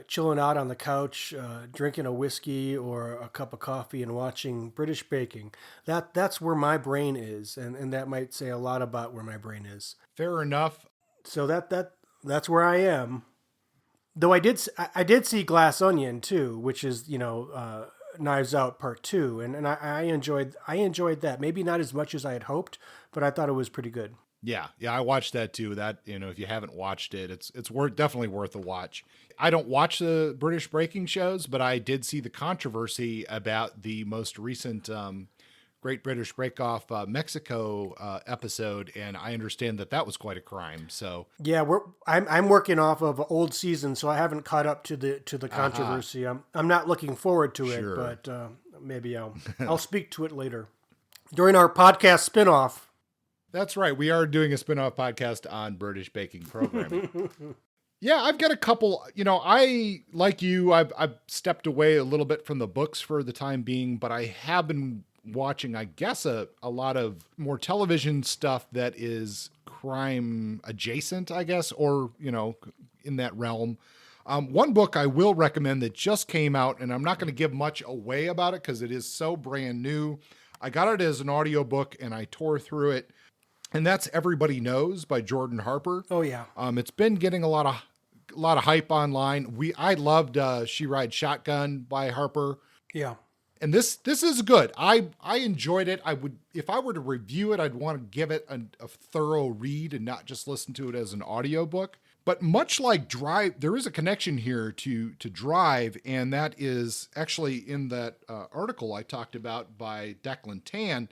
chilling out on the couch, drinking a whiskey or a cup of coffee and watching British baking. That's where my brain is, and that might say a lot about where my brain is. Fair enough. So that's where I am. Though I did see Glass Onion too, which is Knives Out Part 2, and I enjoyed that. Maybe not as much as I had hoped, but I thought it was pretty good. Yeah, I watched that too. That, if you haven't watched it, it's definitely worth a watch. I don't watch the British breaking shows, but I did see the controversy about the most recent Great British Break Off Mexico episode, and I understand that was quite a crime. So yeah, I'm working off of an old season, so I haven't caught up to the controversy. I'm not looking forward to it, but maybe I'll speak to it later during our podcast spinoff. That's right. We are doing a spin-off podcast on British baking programming. Yeah, I've got a couple. I, like you, I've stepped away a little bit from the books for the time being, but I have been watching, I guess, a lot of more television stuff that is crime adjacent, I guess, or, in that realm. One book I will recommend that just came out, and I'm not going to give much away about it because it is so brand new. I got it as an audiobook and I tore through it. And that's Everybody Knows by Jordan Harper. Oh yeah. It's been getting a lot of hype online. I loved She Rides Shotgun by Harper. Yeah. And this is good. I enjoyed it. If I were to review it, I'd want to give it a thorough read and not just listen to it as an audiobook. But much like Drive, there is a connection here to Drive, and that is actually in that article I talked about by Declan Tan.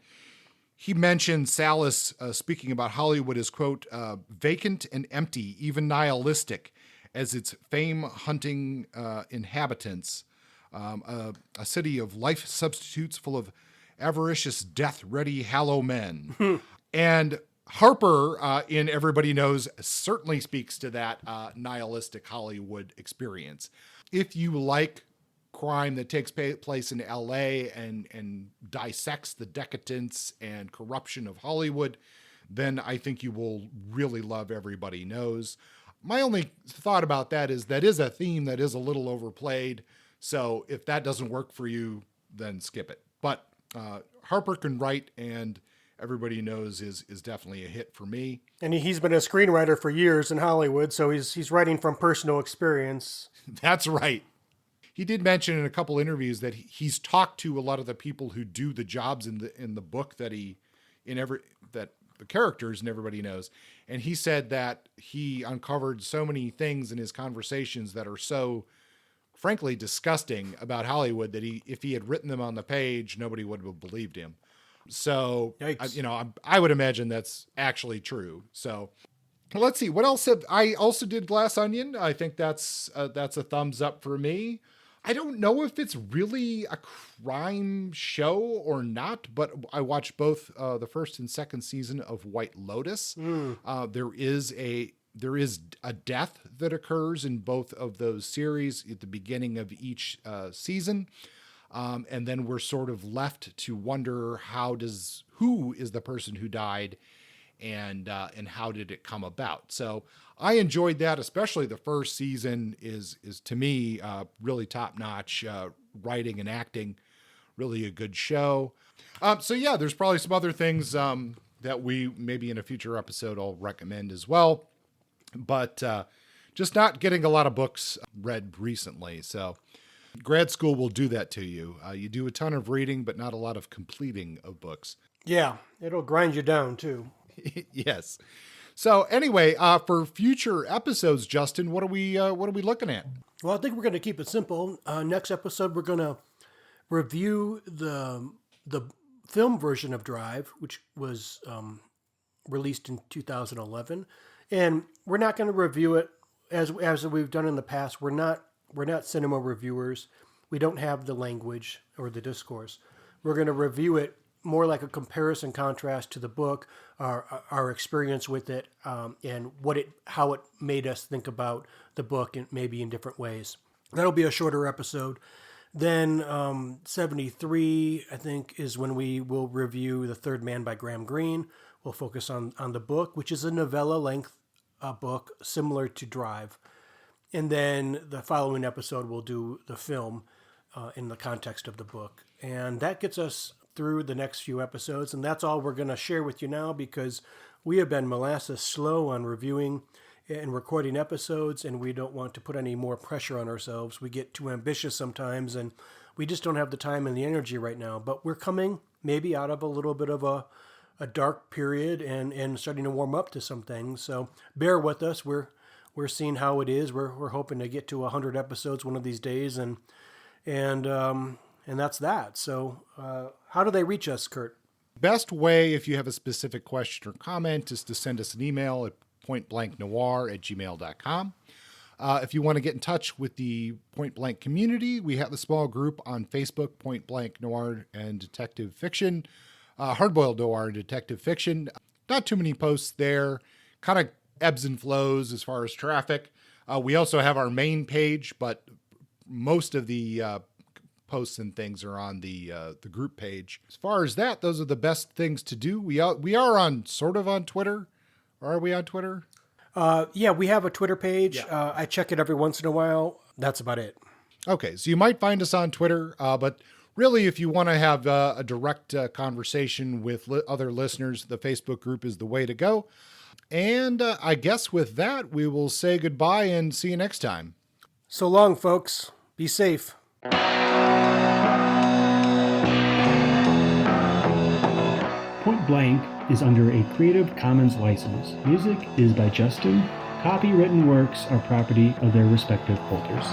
He mentioned Sallis speaking about Hollywood as, quote, vacant and empty, even nihilistic, as its fame-hunting inhabitants, a city of life substitutes full of avaricious, death-ready, hallow men. And Harper, in Everybody Knows, certainly speaks to that nihilistic Hollywood experience. If you like crime that takes place in LA and dissects the decadence and corruption of Hollywood, then I think you will really love Everybody Knows. My only thought about that is a theme that is a little overplayed. So if that doesn't work for you, then skip it. But Harper can write, and everybody knows is definitely a hit for me. And he's been a screenwriter for years in Hollywood, so he's writing from personal experience. That's right. He did mention in a couple interviews that he's talked to a lot of the people who do the jobs in the book that that the characters and everybody knows. And he said that he uncovered so many things in his conversations that are so frankly disgusting about Hollywood that if he had written them on the page, nobody would have believed him. So, I would imagine that's actually true. So let's see what else. I also did Glass Onion. I think that's a thumbs up for me. I don't know if it's really a crime show or not, but I watched both the first and second season of White Lotus. There is a death that occurs in both of those series at the beginning of each season. And then we're sort of left to wonder who is the person who died and how did it come about. So I enjoyed that, especially the first season is to me really top notch writing and acting, really a good show. So yeah, there's probably some other things that we maybe in a future episode I'll recommend as well, but just not getting a lot of books read recently. So grad school will do that to you. You do a ton of reading, but not a lot of completing of books. Yeah, it'll grind you down too. Yes. So anyway, for future episodes, Justin, what are we looking at? Well, I think we're going to keep it simple. Next episode, we're going to review the film version of Drive, which was released in 2011, and we're not going to review it as we've done in the past. We're not cinema reviewers. We don't have the language or the discourse. We're going to review it more like a comparison contrast to the book, our experience with it, and how it made us think about the book and maybe in different ways. That'll be a shorter episode. Then 73, I think, is when we will review The Third Man by Graham Greene. We'll focus on the book, which is a novella-length book similar to Drive. And then the following episode, we'll do the film in the context of the book. And that gets us through the next few episodes. And that's all we're going to share with you now because we have been molasses slow on reviewing and recording episodes, and we don't want to put any more pressure on ourselves. We get too ambitious sometimes, and we just don't have the time and the energy right now. But we're coming maybe out of a little bit of a dark period and starting to warm up to some things. So bear with us. We're seeing how it is. We're hoping to get to 100 episodes one of these days, and that's that. So how do they reach us, Kurt? Best way, if you have a specific question or comment, is to send us an email at pointblanknoir@gmail.com. If you want to get in touch with the Point Blank community, we have a small group on Facebook, Point Blank Noir and Detective Fiction, Hardboiled Noir and Detective Fiction. Not too many posts there, kind of ebbs and flows as far as traffic. We also have our main page, but most of the posts and things are on the group page. As far as that, those are the best things to do. We are on Twitter. Are we on Twitter? Yeah, we have a Twitter page. Yeah. I check it every once in a while. That's about it. Okay, so you might find us on Twitter, but really, if you want to have a direct conversation with other listeners, the Facebook group is the way to go. And I guess with that, we will say goodbye and see you next time. So long, folks. Be safe. Point Blank is under a Creative Commons license. Music is by Justin. Copywritten works are property of their respective holders.